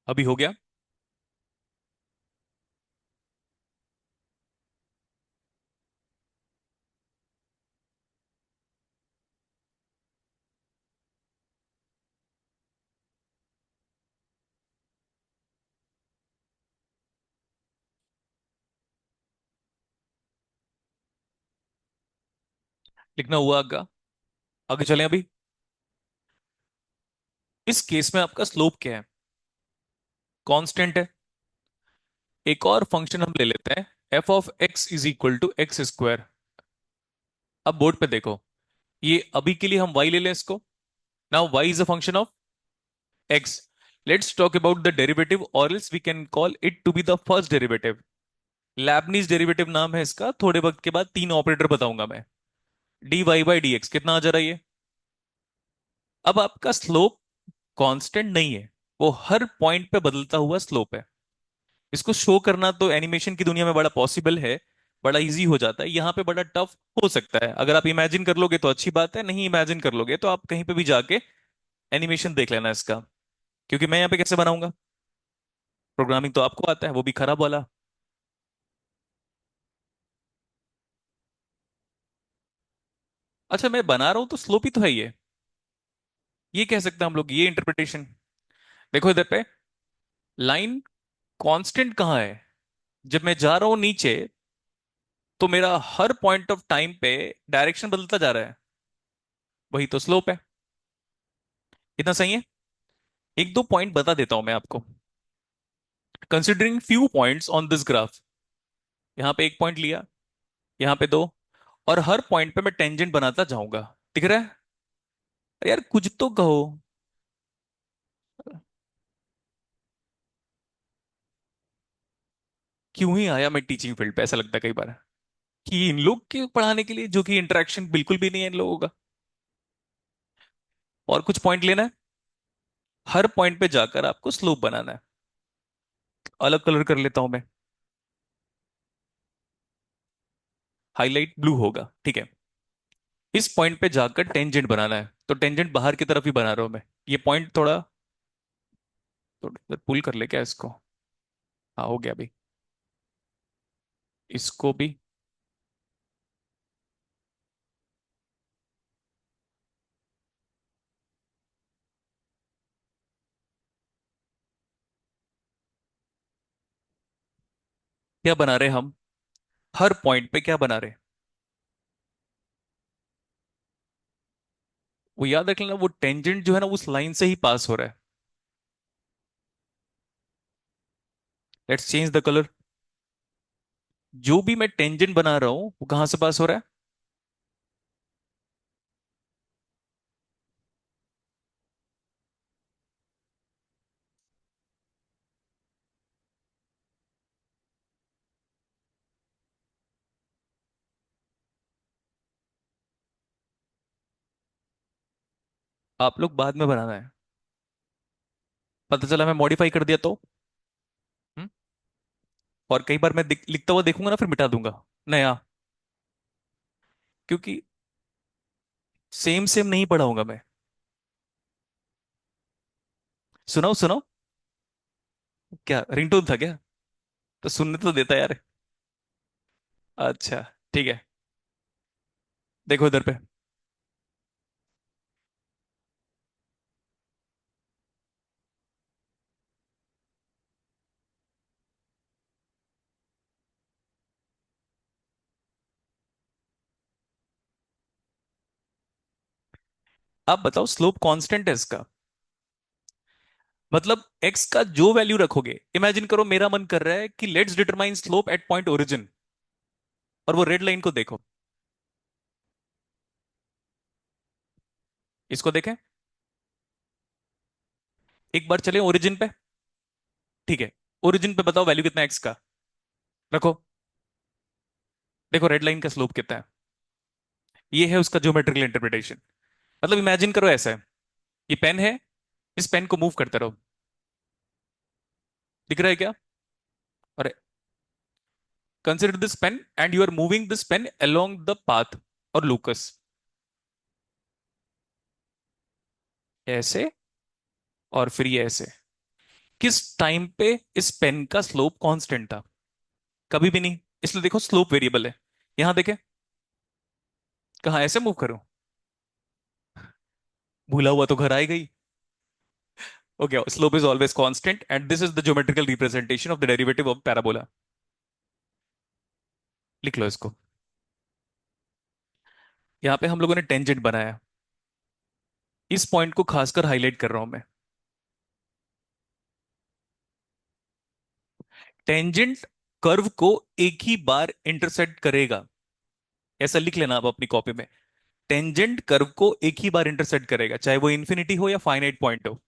अभी हो गया। लिखना हुआ आगे। आगे चलें अभी। इस केस में आपका स्लोप क्या है? कांस्टेंट है। एक और फंक्शन हम ले लेते हैं, f of x is equal to x square. अब बोर्ड पे देखो, ये अभी के लिए हम y ले लें इसको। Now y is a function of x। Let's talk about the derivative और else we can call it to be the first derivative. Leibniz derivative नाम है इसका, थोड़े वक्त के बाद तीन ऑपरेटर बताऊंगा मैं। D y by d x कितना आ जा रहा है ये? अब आपका स्लोप कांस्टेंट नहीं है, वो हर पॉइंट पे बदलता हुआ स्लोप है। इसको शो करना तो एनिमेशन की दुनिया में बड़ा पॉसिबल है, बड़ा इजी हो जाता है, यहाँ पे बड़ा टफ हो सकता है। अगर आप इमेजिन कर लोगे तो अच्छी बात है, नहीं इमेजिन कर लोगे तो आप कहीं पे भी जाके एनिमेशन देख लेना इसका। क्योंकि मैं यहाँ पे कैसे बनाऊंगा? प्रोग्रामिंग तो आपको आता है, वो भी खराब वाला। अच्छा मैं बना रहा हूं तो स्लोप ही तो है ये कह सकते हैं हम लोग, ये इंटरप्रिटेशन। देखो इधर पे, लाइन कांस्टेंट कहाँ है? जब मैं जा रहा हूं नीचे तो मेरा हर पॉइंट ऑफ टाइम पे डायरेक्शन बदलता जा रहा है। वही तो स्लोप है। इतना सही है। एक दो पॉइंट बता देता हूं मैं आपको। Considering few points on this graph, यहां पे एक पॉइंट लिया, यहां पे दो, और हर पॉइंट पे मैं टेंजेंट बनाता जाऊंगा। दिख रहा है? अरे यार कुछ तो कहो। क्यों ही आया मैं टीचिंग फील्ड पे, ऐसा लगता है कई बार कि इन लोग के पढ़ाने के लिए, जो कि इंटरेक्शन बिल्कुल भी नहीं है इन लोगों का। और कुछ पॉइंट लेना है, हर पॉइंट पे जाकर आपको स्लोप बनाना है। अलग कलर कर लेता हूं मैं, हाईलाइट ब्लू होगा, ठीक है। इस पॉइंट पे जाकर टेंजेंट बनाना है, तो टेंजेंट बाहर की तरफ ही बना रहा हूं मैं। ये पॉइंट थोड़ा पुल कर ले क्या इसको? हाँ हो गया अभी। इसको भी। क्या बना रहे हम? हर पॉइंट पे क्या बना रहे? वो याद रख लेना, वो टेंजेंट जो है ना उस लाइन से ही पास हो रहा है। Let's change the colour. जो भी मैं टेंजेंट बना रहा हूं वो कहां से पास हो रहा है? आप लोग बाद में बनाना है। पता चला मैं मॉडिफाई कर दिया तो? हम्म? और कई बार मैं लिखता हुआ देखूंगा ना, फिर मिटा दूंगा नया। क्योंकि सेम सेम नहीं पढ़ाऊंगा मैं। सुनाओ सुनाओ। क्या रिंगटोन था क्या? तो सुनने तो देता यार। अच्छा ठीक है। देखो इधर पे। आप बताओ, स्लोप कांस्टेंट है इसका? मतलब एक्स का जो वैल्यू रखोगे, इमेजिन करो मेरा मन कर रहा है कि let's determine slope eight point origin, और वो रेड लाइन को देखो। इसको देखें। एक बार चले ओरिजिन पे। ठीक है। ओरिजिन पे बताओ वैल्यू कितना है एक्स का। रखो। देखो रेड लाइन का स्लोप कितना है। ये है उसका ज्योमेट्रिकल इंटरप्रिटेशन। मतलब इमेजिन करो ऐसा है, ये पेन है, इस पेन को मूव करते रहो। दिख रहा है क्या? अरे, consider this pen and you are moving this pen along the path और लूकस, ऐसे, और फिर ये ऐसे। किस टाइम पे इस पेन का स्लोप कांस्टेंट था? कभी भी नहीं। इसलिए देखो स्लोप वेरिएबल है। यहां देखे, कहा ऐसे मूव करो, भूला हुआ तो घर आएगा ही। Okay, slope is always constant and this is the geometrical representation of the derivative of parabola. लिख लो इसको। यहाँ पे हम लोगों ने टेंजेंट बनाया। इस पॉइंट को खासकर हाईलाइट कर रहा हूं मैं। टेंजेंट कर्व को एक ही बार इंटरसेक्ट करेगा, ऐसा लिख लेना आप अपनी कॉपी में। टेंजेंट कर्व को एक ही बार इंटरसेक्ट करेगा, चाहे वो इन्फिनिटी हो या फाइनाइट पॉइंट हो।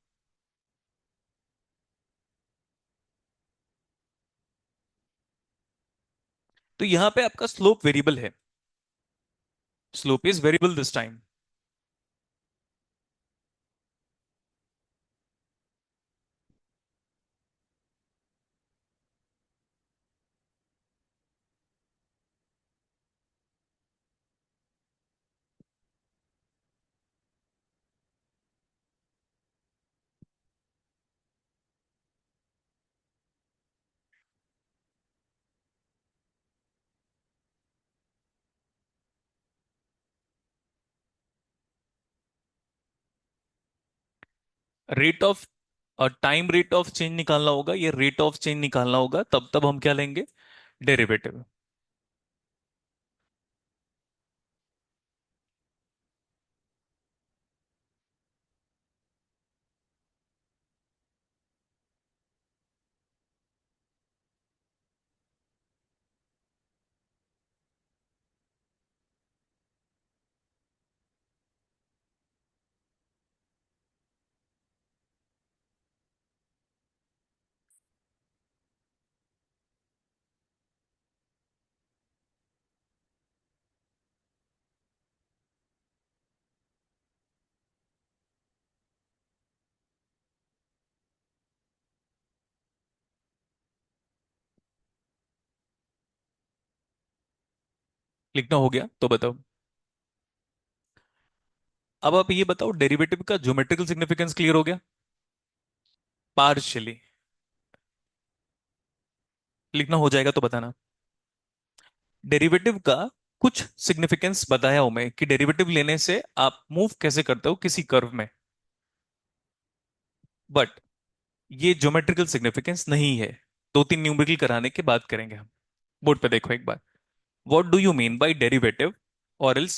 तो यहां पे आपका स्लोप वेरिएबल है। Slope is variable this time. Rate of और टाइम रेट ऑफ चेंज निकालना होगा, ये रेट ऑफ चेंज निकालना होगा, तब तब हम क्या लेंगे, डेरिवेटिव। लिखना हो गया तो बताओ। अब आप ये बताओ, डेरिवेटिव का ज्योमेट्रिकल सिग्निफिकेंस क्लियर हो गया। पार्शियली। लिखना हो जाएगा तो बताना। डेरिवेटिव का कुछ सिग्निफिकेंस बताया हूं मैं, कि डेरिवेटिव लेने से आप मूव कैसे करते हो किसी कर्व में। बट ये ज्योमेट्रिकल सिग्निफिकेंस नहीं है। दो तीन न्यूमेरिकल कराने के बाद करेंगे हम। बोर्ड पे देखो एक बार। What do you mean by derivative, और एल्स,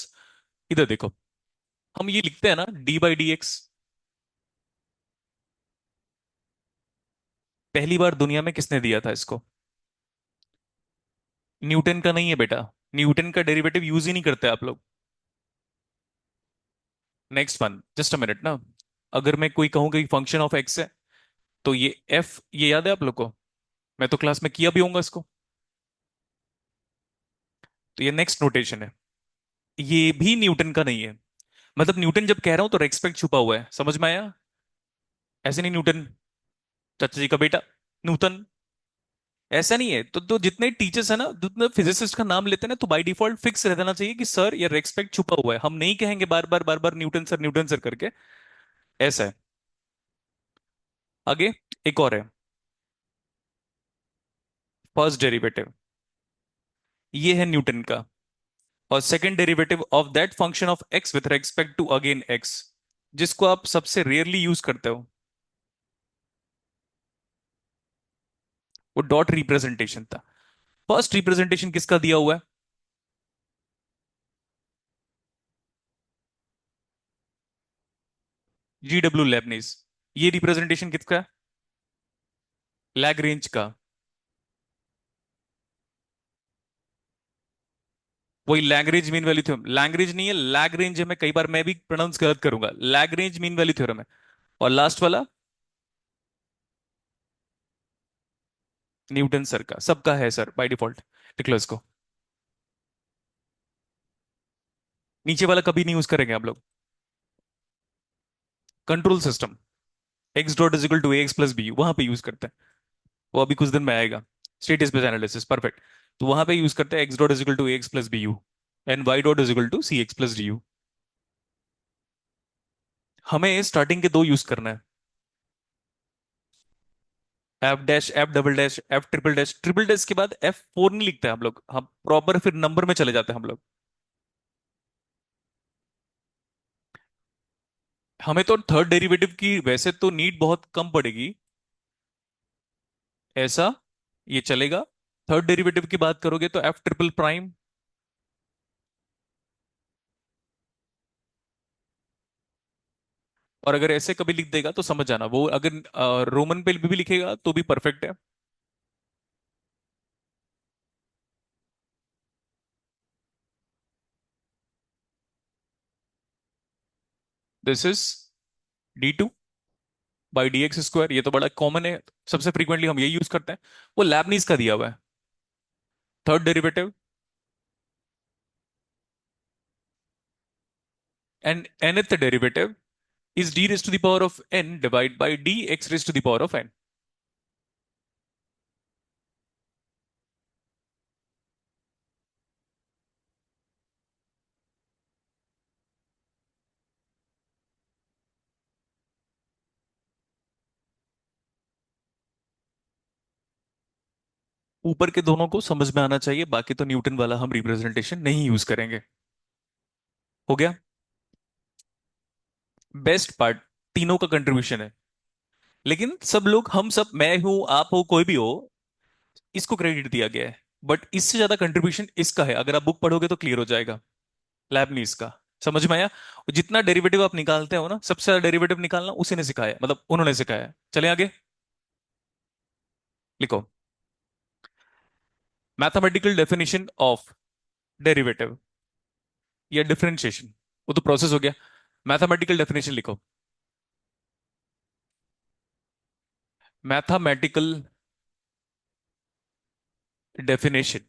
इधर देखो। हम ये लिखते हैं ना, डी बाई डी एक्स। पहली बार दुनिया में किसने दिया था इसको? न्यूटन का नहीं है बेटा। न्यूटन का डेरिवेटिव यूज ही नहीं करते आप लोग। Next one, just a minute ना। अगर मैं कोई कहूँ कि फंक्शन ऑफ एक्स है, तो ये एफ, ये याद है आप लोग को? मैं तो क्लास में किया भी होऊंगा इसको। तो ये नेक्स्ट नोटेशन है। ये भी न्यूटन का नहीं है। मतलब न्यूटन जब कह रहा हूं तो रेस्पेक्ट छुपा हुआ है, समझ में आया? ऐसे नहीं न्यूटन, चाचा जी का बेटा, न्यूटन। ऐसा नहीं है। तो जितने टीचर्स है ना, जितने फिजिसिस्ट का नाम लेते हैं ना, तो बाय डिफॉल्ट फिक्स रह जाना चाहिए कि सर ये रेस्पेक्ट छुपा हुआ है, हम नहीं कहेंगे बार बार बार बार न्यूटन सर करके। ऐसा है। आगे एक और है, फर्स्ट डेरिवेटिव। ये है न्यूटन का। और second derivative of that function of x with respect to again x, जिसको आप सबसे रेयरली यूज करते हो, वो डॉट रिप्रेजेंटेशन था। फर्स्ट रिप्रेजेंटेशन किसका दिया हुआ है? GW Lebanese. ये रिप्रेजेंटेशन किसका है? लैग्रेंज का। वही Lagrange mean value theorem, Lagrange नहीं है, लैग्रेंज है। मैं कई बार मैं भी प्रोनाउंस गलत करूंगा। लैग्रेंज मीन वैल्यू थ्योरम है। और लास्ट वाला न्यूटन सर का, सबका है सर बाय डिफॉल्ट। लिख लो इसको। नीचे वाला कभी नहीं यूज करेंगे आप लोग। Control system, x dot is equal to x plus b, वहां पे यूज करते हैं। वो अभी कुछ दिन में आएगा। State space analysis, perfect. तो वहां पे यूज करते हैं x dot is equal to x plus b u, and y dot is equal to c x plus d u. हमें स्टार्टिंग के दो यूज करना है। F dash, f double dash, f triple dash. Triple dash के बाद F4 नहीं लिखते हम लोग, हम प्रॉपर फिर नंबर में चले जाते हैं हम लोग। हमें तो थर्ड डेरिवेटिव की वैसे तो नीड बहुत कम पड़ेगी। ऐसा, ये चलेगा। थर्ड डेरिवेटिव की बात करोगे तो एफ ट्रिपल प्राइम। और अगर ऐसे कभी लिख देगा तो समझ जाना, वो अगर रोमन पे भी लिखेगा तो भी परफेक्ट है। This is D2 by d x square. ये तो बड़ा कॉमन है, सबसे फ्रीक्वेंटली हम यही यूज करते हैं। वो लैबनीज का दिया हुआ है। Third derivative, and nth derivative is d raised to the power of n divided by dx raised to the power of n. ऊपर के दोनों को समझ में आना चाहिए, बाकी तो न्यूटन वाला हम रिप्रेजेंटेशन नहीं यूज करेंगे। हो गया। बेस्ट पार्ट, तीनों का कंट्रीब्यूशन है। लेकिन सब लोग, हम सब, मैं हूं, आप हो, कोई भी हो, इसको क्रेडिट दिया गया है। बट इससे ज्यादा कंट्रीब्यूशन इसका है। अगर आप बुक पढ़ोगे तो क्लियर हो जाएगा। लेबनीज का। समझ में आया? जितना डेरिवेटिव आप निकालते हो ना, सबसे ज्यादा डेरिवेटिव निकालना उसी ने सिखाया, मतलब उन्होंने सिखाया। चले आगे। लिखो। मैथमेटिकल डेफिनेशन ऑफ डेरिवेटिव या डिफरेंशिएशन, वो तो प्रोसेस हो गया। मैथमेटिकल डेफिनेशन लिखो। Mathematical definition.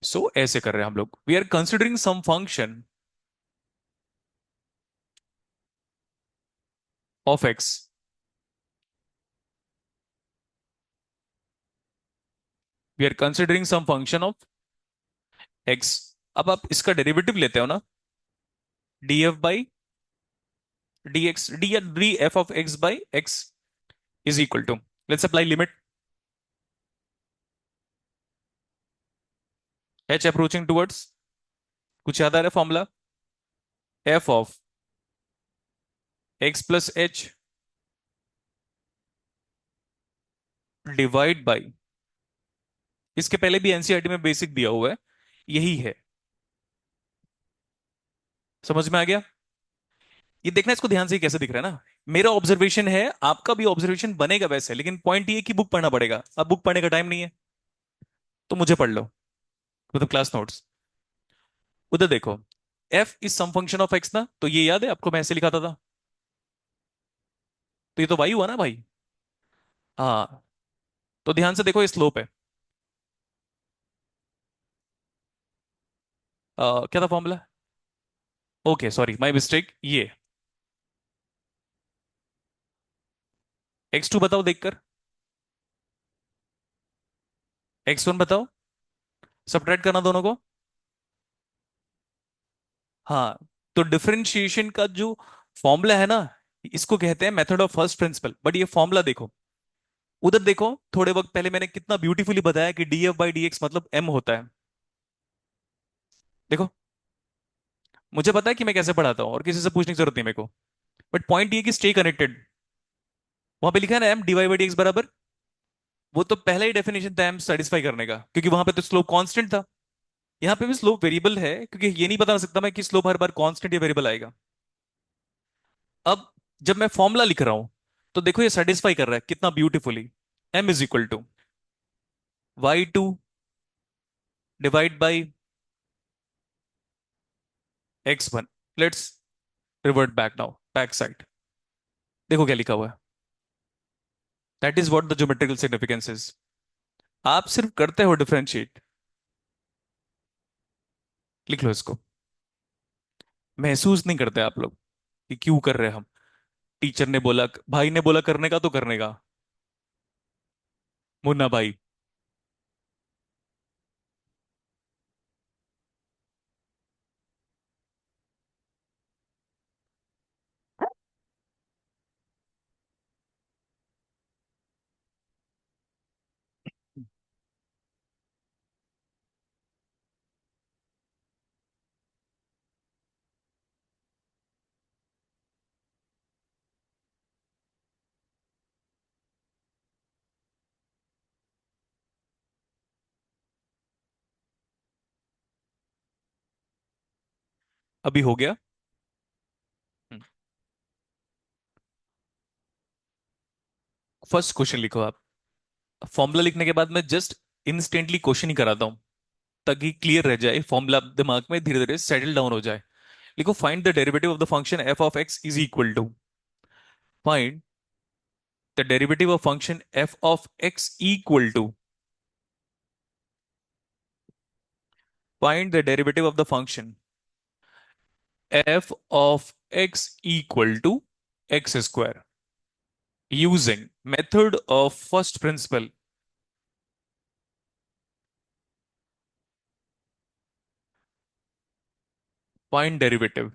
सो ऐसे कर रहे हैं हम लोग। We are considering some function of x. We are considering some function of x. अब आप इसका डेरिवेटिव लेते हो ना, d f by d x, d या d f of x by x is equal to, let's apply limit h approaching towards, कुछ याद आ रहा है formula? F of x plus h divide by, इसके पहले भी एनसीईआरटी में बेसिक दिया हुआ है, यही है। समझ में आ गया? ये देखना, इसको ध्यान से, ही कैसे दिख रहा है ना। मेरा ऑब्जर्वेशन है, आपका भी ऑब्जर्वेशन बनेगा वैसे, लेकिन पॉइंट ये है कि बुक पढ़ना पड़ेगा। अब बुक पढ़ने का टाइम नहीं है, तो मुझे पढ़ लो, मतलब क्लास नोट्स। उधर देखो। F is some function of x ना, तो ये याद है आपको, मैं ऐसे लिखाता था। तो ये तो वाई हुआ ना भाई। हाँ। तो ध्यान से देखो, ये स्लोप है। क्या था formula? Okay, sorry, my mistake. ये एक्स टू बताओ देखकर, एक्स वन बताओ। सब्ट्रैक्ट करना दोनों को। हाँ। तो डिफरेंशिएशन का जो फॉर्मूला है ना, इसको कहते हैं method of first principal. But ये फॉर्मूला देखो, उधर देखो, थोड़े वक्त पहले मैंने कितना ब्यूटीफुली बताया कि D f by d x मतलब एम होता है। देखो, मुझे पता है कि मैं कैसे पढ़ाता हूँ और किसी से पूछने की जरूरत नहीं मेरे को। बट पॉइंट ये कि स्टे कनेक्टेड। वहां पे लिखा है ना m d y by d x बराबर, वो तो पहला ही डेफिनेशन था एम सेटिस्फाई करने का, क्योंकि वहां पे तो स्लोप कांस्टेंट था। यहाँ पे भी स्लोप वेरिएबल है, क्योंकि ये नहीं बता सकता मैं कि स्लोप हर बार कांस्टेंट या वेरिएबल आएगा। अब जब मैं फॉर्मूला लिख रहा हूं, तो देखो ये सेटिस्फाई कर रहा है कितना beautifully. M is equal to y two divide by x one. Let's revert back now, back side. देखो क्या लिखा हुआ है। That is what the geometrical significance is. आप सिर्फ करते हो डिफरेंशिएट। लिख लो इसको। महसूस नहीं करते आप लोग कि क्यों कर रहे हैं हम। टीचर ने बोला, भाई ने बोला करने का तो करने का। मुन्ना भाई। अभी हो गया। फर्स्ट क्वेश्चन लिखो आप। फॉर्मूला लिखने के बाद मैं जस्ट इंस्टेंटली क्वेश्चन ही कराता हूं, ताकि क्लियर रह जाए, फॉर्मूला दिमाग में धीरे धीरे सेटल डाउन हो जाए। लिखो, find the derivative of the function f of x is equal to, find the derivative of function f of x equal to, find the derivative of the function f of x equal to x square using method of first principle. Find derivative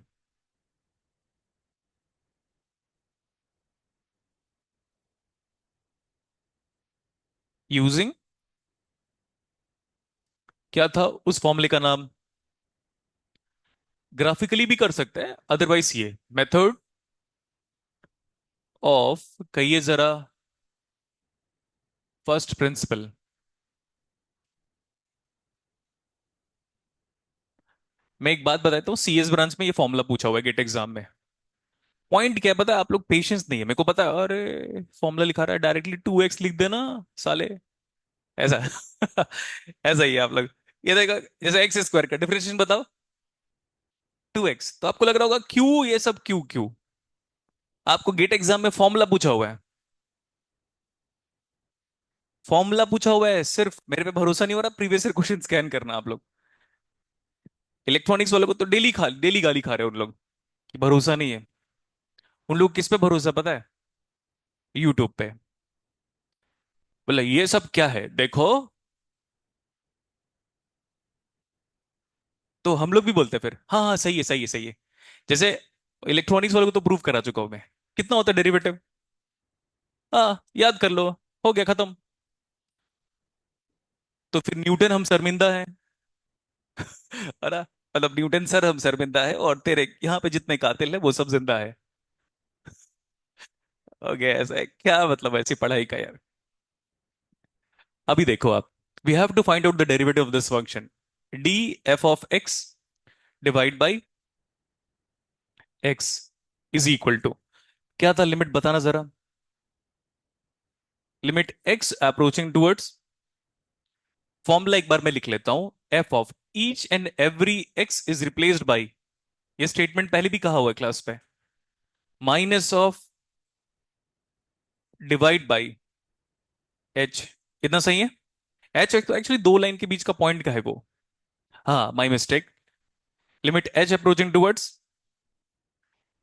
using, क्या था उस फॉर्मूले का नाम? Graphically भी कर सकते हैं, अदरवाइज ये मेथड ऑफ, कहिए जरा, फर्स्ट प्रिंसिपल। मैं एक बात बताता हूँ, सीएस ब्रांच में ये फॉर्मूला पूछा हुआ है गेट एग्जाम में। पॉइंट क्या है पता है, आप लोग पेशेंस नहीं है, मेरे को पता है, अरे फॉर्मूला लिखा रहा है, डायरेक्टली 2x लिख देना साले, ऐसा। ऐसा ही है आप लोग। ये देखो, जैसे एक्स स्क्वायर का डिफरेंशिएशन बताओ, 2x, तो आपको लग रहा होगा क्यों ये सब, क्यों क्यों। आपको गेट एग्जाम में फॉर्मूला पूछा हुआ है, फॉर्मूला पूछा हुआ है, सिर्फ मेरे पे भरोसा नहीं हो रहा, प्रीवियस ईयर क्वेश्चन स्कैन करना आप लोग। इलेक्ट्रॉनिक्स वालों को तो डेली गाली खा रहे हैं उन लोग, कि भरोसा नहीं है। उन लोग किस पे भरोसा पता है? यूट्यूब पे। बोला ये सब क्या है देखो, तो हम लोग भी बोलते हैं फिर, हाँ हाँ सही है सही है सही है। जैसे इलेक्ट्रॉनिक्स वालों को तो प्रूव करा चुका हूं मैं, कितना होता है डेरिवेटिव, हाँ याद कर लो, हो गया खत्म। तो फिर न्यूटन हम शर्मिंदा हैं। अरे मतलब न्यूटन सर हम शर्मिंदा है, और तेरे यहाँ पे जितने कातिल है वो सब जिंदा है। हो गया ऐसा है, क्या मतलब ऐसी पढ़ाई का यार। अभी देखो आप, we have to find out the derivative of this function, d f of x divide by x is equal to, क्या था लिमिट बताना जरा। Limit x approaching towards, formula एक बार मैं लिख लेता हूं, f of each and every x is replaced by, ये स्टेटमेंट पहले भी कहा हुआ है क्लास पे, minus of divide by h. इतना सही है? एच तो एक्चुअली दो लाइन के बीच का पॉइंट का है वो, हाँ my mistake. Limit h approaching towards,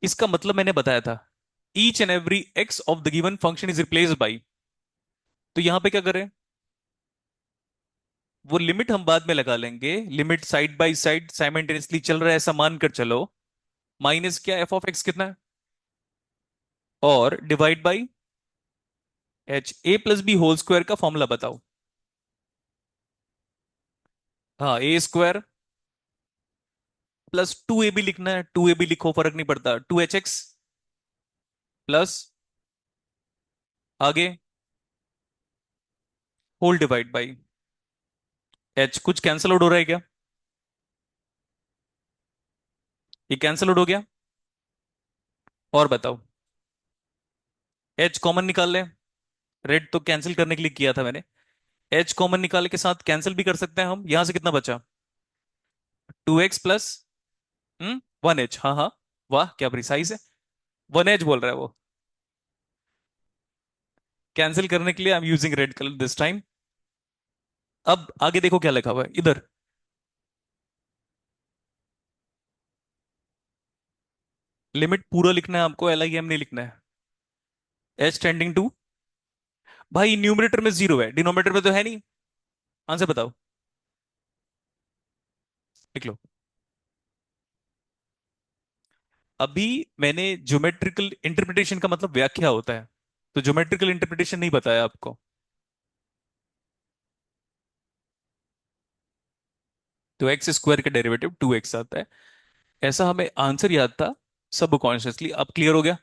इसका मतलब मैंने बताया था, each and every x of the given function is replaced by, तो यहां पे क्या करें, वो लिमिट हम बाद में लगा लेंगे, limit side by side simultaneously चल रहा है ऐसा मानकर चलो, माइनस क्या एफ ऑफ एक्स कितना है, और divide by h, a plus b whole square का फॉर्मूला बताओ। हाँ ए स्क्वायर प्लस 2ab लिखना है, 2ab लिखो फर्क नहीं पड़ता, 2hx प्लस आगे होल डिवाइड बाई एच। कुछ कैंसल आउट हो रहा है क्या? ये कैंसल आउट हो गया, और बताओ, एच कॉमन निकाल ले, रेड तो कैंसिल करने के लिए किया था मैंने, एच कॉमन निकाल के साथ कैंसिल भी कर सकते हैं हम, यहां से कितना बचा, 2x प्लस 1h, हाँ हाँ, वाह क्या प्रिसाइज है, 1h बोल रहा है वो। कैंसिल करने के लिए I am using red colour this time. अब आगे देखो क्या लिखा हुआ है इधर, लिमिट पूरा लिखना है आपको, एल आई एम नहीं लिखना है, एच टेंडिंग टू, भाई न्यूमरेटर में जीरो है, डिनोमिनेटर में तो है नहीं, आंसर बताओ, लिख लो। अभी मैंने ज्योमेट्रिकल इंटरप्रिटेशन का मतलब व्याख्या होता है, तो ज्योमेट्रिकल इंटरप्रिटेशन नहीं बताया आपको, तो एक्स स्क्वायर का डेरिवेटिव 2x आता है, ऐसा हमें आंसर याद था सब कॉन्शियसली, अब क्लियर हो गया।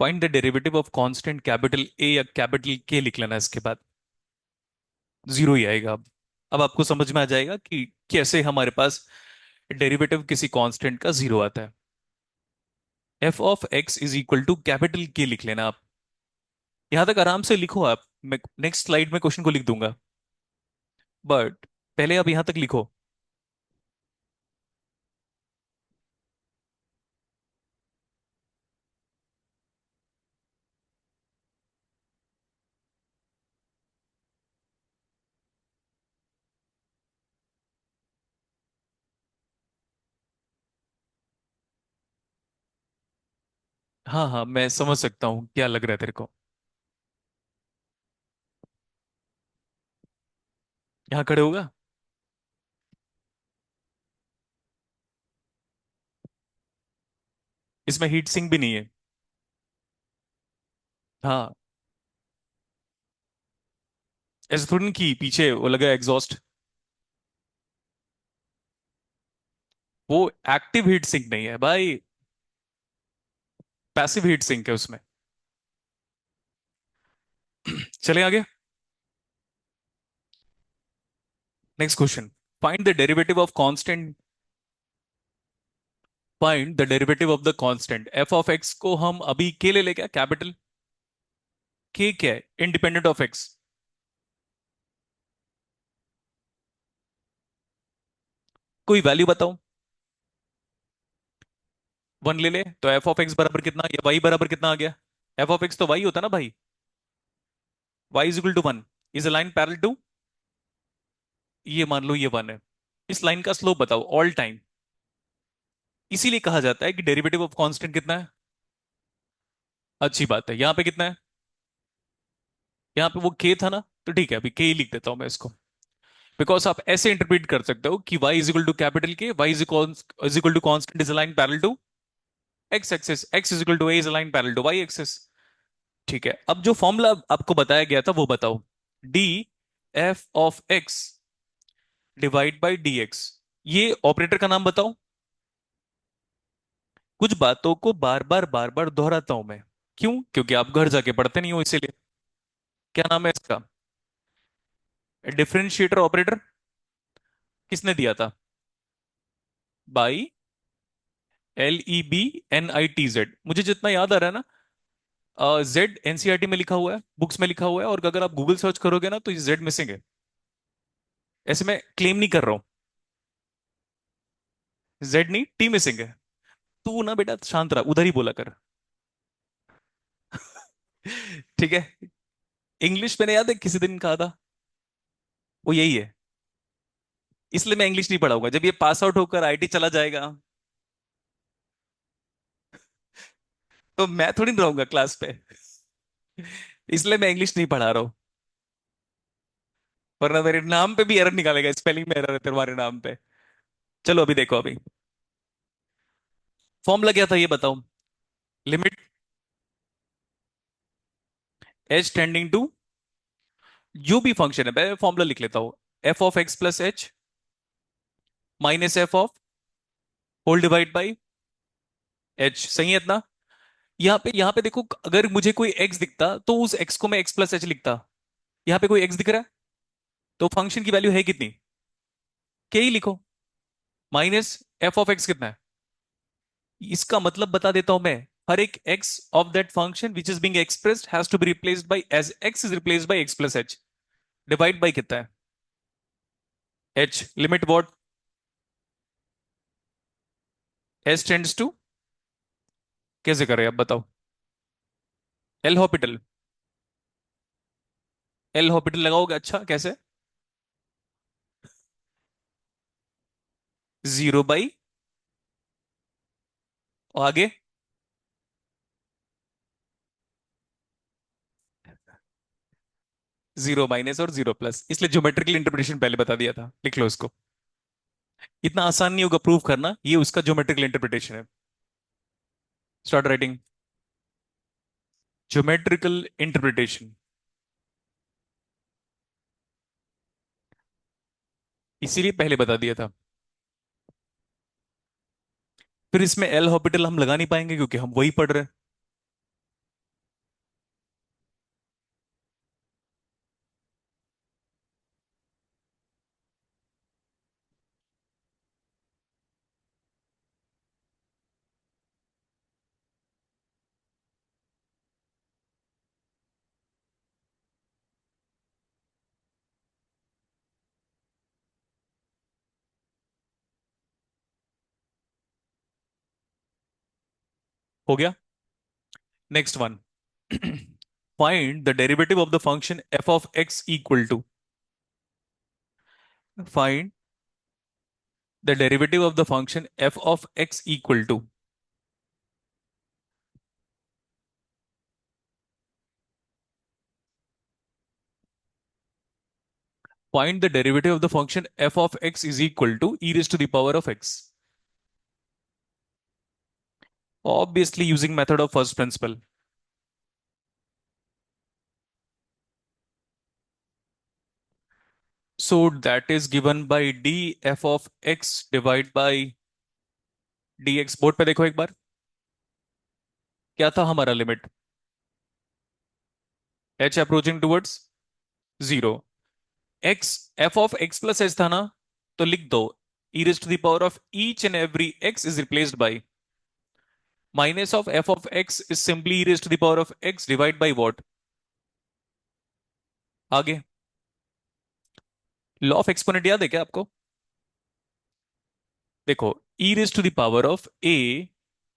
Find the derivative of constant capital A या कैपिटल के लिख लेना, इसके बाद जीरो ही आएगा। अब आपको समझ में आ जाएगा कि कैसे हमारे पास डेरिवेटिव किसी कांस्टेंट का जीरो आता है। F of x is equal to capital K लिख लेना आप, यहां तक आराम से लिखो आप, मैं नेक्स्ट स्लाइड में क्वेश्चन को लिख दूंगा, बट पहले आप यहां तक लिखो। हाँ हाँ मैं समझ सकता हूँ क्या लग रहा है तेरे को, यहाँ खड़े होगा, इसमें हीट सिंक भी नहीं है। हाँ, ऐसे थोड़ी ना कि पीछे वो लगा एग्जॉस्ट। वो एक्टिव हीट सिंक नहीं है भाई, पैसिव हीट सिंक है उसमें। चलें आगे। Next question. Find the derivative of constant. Find the derivative of the constant F of x को हम अभी के ले ले क्या, कैपिटल के क्या है, इंडिपेंडेंट ऑफ एक्स। कोई वैल्यू बताओ। वन ले ले तो एफ ऑफ एक्स बराबर कितना, या वाई बराबर कितना आ गया। एफ ऑफ एक्स तो वाई होता ना भाई। Y is equal to one. Is a line parallel to, ये मान लो ये वन है। इस लाइन का स्लोप बताओ ऑल टाइम। इसीलिए कहा जाता है कि डेरिवेटिव ऑफ कांस्टेंट कितना है। अच्छी बात है, यहां पे कितना है। यहाँ पे वो के था ना, तो ठीक है अभी के ही लिख देता हूं मैं इसको। बिकॉज आप ऐसे इंटरप्रेट कर सकते हो कि y is equal to capital K, y is equal to constant is a line parallel to x axis, x is equal to a is a line parallel to y axis. ठीक है, अब जो फॉर्मूला आपको बताया गया था वो बताओ। D f of x divide by d x, ये ऑपरेटर का नाम बताओ। कुछ बातों को बार बार दोहराता हूं मैं। क्यों? क्योंकि आप घर जाके पढ़ते नहीं हो इसीलिए। क्या नाम है इसका? Differentiator operator. किसने दिया था? बाई LEBNITZ, मुझे जितना याद आ रहा है ना, जेड एनसीईआरटी में लिखा हुआ है, बुक्स में लिखा हुआ है, और अगर आप गूगल सर्च करोगे ना तो ये जेड मिसिंग है। ऐसे मैं क्लेम नहीं कर रहा हूँ। जेड नहीं, टी मिसिंग है। तू ना बेटा शांत रहा, उधर ही बोला कर। ठीक है। इंग्लिश मैंने याद है किसी दिन कहा था, वो यही है। इसलिए मैं इंग्लिश नहीं पढ़ाऊंगा, जब ये पास आउट होकर आईटी चला जाएगा तो मैं थोड़ी ना रहूंगा क्लास पे। इसलिए मैं इंग्लिश नहीं पढ़ा रहा हूँ। वरना मेरे नाम पे भी एरर निकालेगा, स्पेलिंग में एरर है तुम्हारे नाम पे। चलो अभी देखो अभी। फॉर्मूला क्या था ये बताओ। लिमिट एच टेंडिंग टू, जो भी फंक्शन है मैं फॉर्मूला लिख लेता हूं। F of x plus h minus f of whole divide by h, सही है इतना। यहाँ पे देखो, अगर मुझे कोई एक्स दिखता तो उस एक्स को मैं एक्स प्लस एच लिखता। यहाँ पे कोई एक्स दिख रहा है, तो फंक्शन की वैल्यू है कितनी, के ही लिखो। माइनस एफ ऑफ एक्स कितना है, इसका मतलब बता देता हूं मैं। हर एक x of that function which is being expressed has to be replaced by as x is replaced by x plus h, divide by कितना है, h. Limit what, h tends to, कैसे करें आप बताओ। एल हॉपिटल, एल हॉपिटल लगाओगे, अच्छा कैसे। Zero by, और आगे जीरो माइनस और जीरो प्लस, इसलिए ज्योमेट्रिकल इंटरप्रिटेशन पहले बता दिया था, लिख लो इसको। इतना आसान नहीं होगा प्रूव करना, ये उसका ज्योमेट्रिकल इंटरप्रिटेशन है। Start writing. ज्योमेट्रिकल इंटरप्रिटेशन, इसीलिए पहले बता दिया था। फिर इसमें एल हॉपिटल हम लगा नहीं पाएंगे क्योंकि हम वही पढ़ रहे हैं। हो गया। Next one. Find the derivative of the function f of x equal to. Find the derivative of the function f of x equal to. Find the derivative of the function f of x is equal to e raise to the power of x. Obviously using method of first principle. So that is given by d f of x divide by d x. Board पे देखो एक बार, क्या था हमारा limit? H approaching towards zero. X, f of x plus h था ना, तो लिख दो e raise to the power of each and every x is replaced by minus of f of x is simply e raise to the power of x divide by what? आगे law of exponent याद है क्या आपको? देखो, e raise to the power of A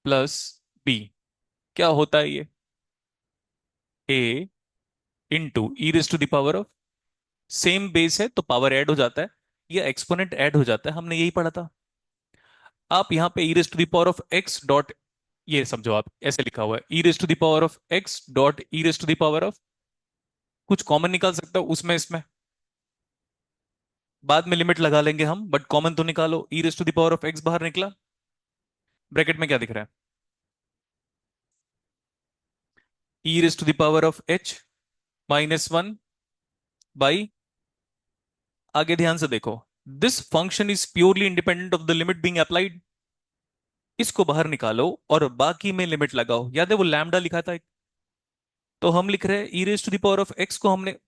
plus b, क्या होता है ये? A into e raise to the power of, same base है तो पावर ऐड हो जाता है या एक्सपोनेंट ऐड हो जाता है, हमने यही पढ़ा था। आप यहाँ पे e raise to the power of x dot, ये समझो आप ऐसे लिखा हुआ है e raise to the power of x dot e raise to the power of, कुछ कॉमन निकाल सकता हो उसमें इसमें, बाद में लिमिट लगा लेंगे हम, बट कॉमन तो निकालो। E raise to the power of x बाहर निकला, ब्रैकेट में क्या दिख रहा है? E raise to the power of h minus one by, आगे ध्यान से देखो, this function is purely independent of the limit being applied. इसको बाहर निकालो और बाकी में लिमिट लगाओ। याद है वो लैम्डा लिखा था एक? तो हम लिख रहे हैं e raise to the power of x को हमने,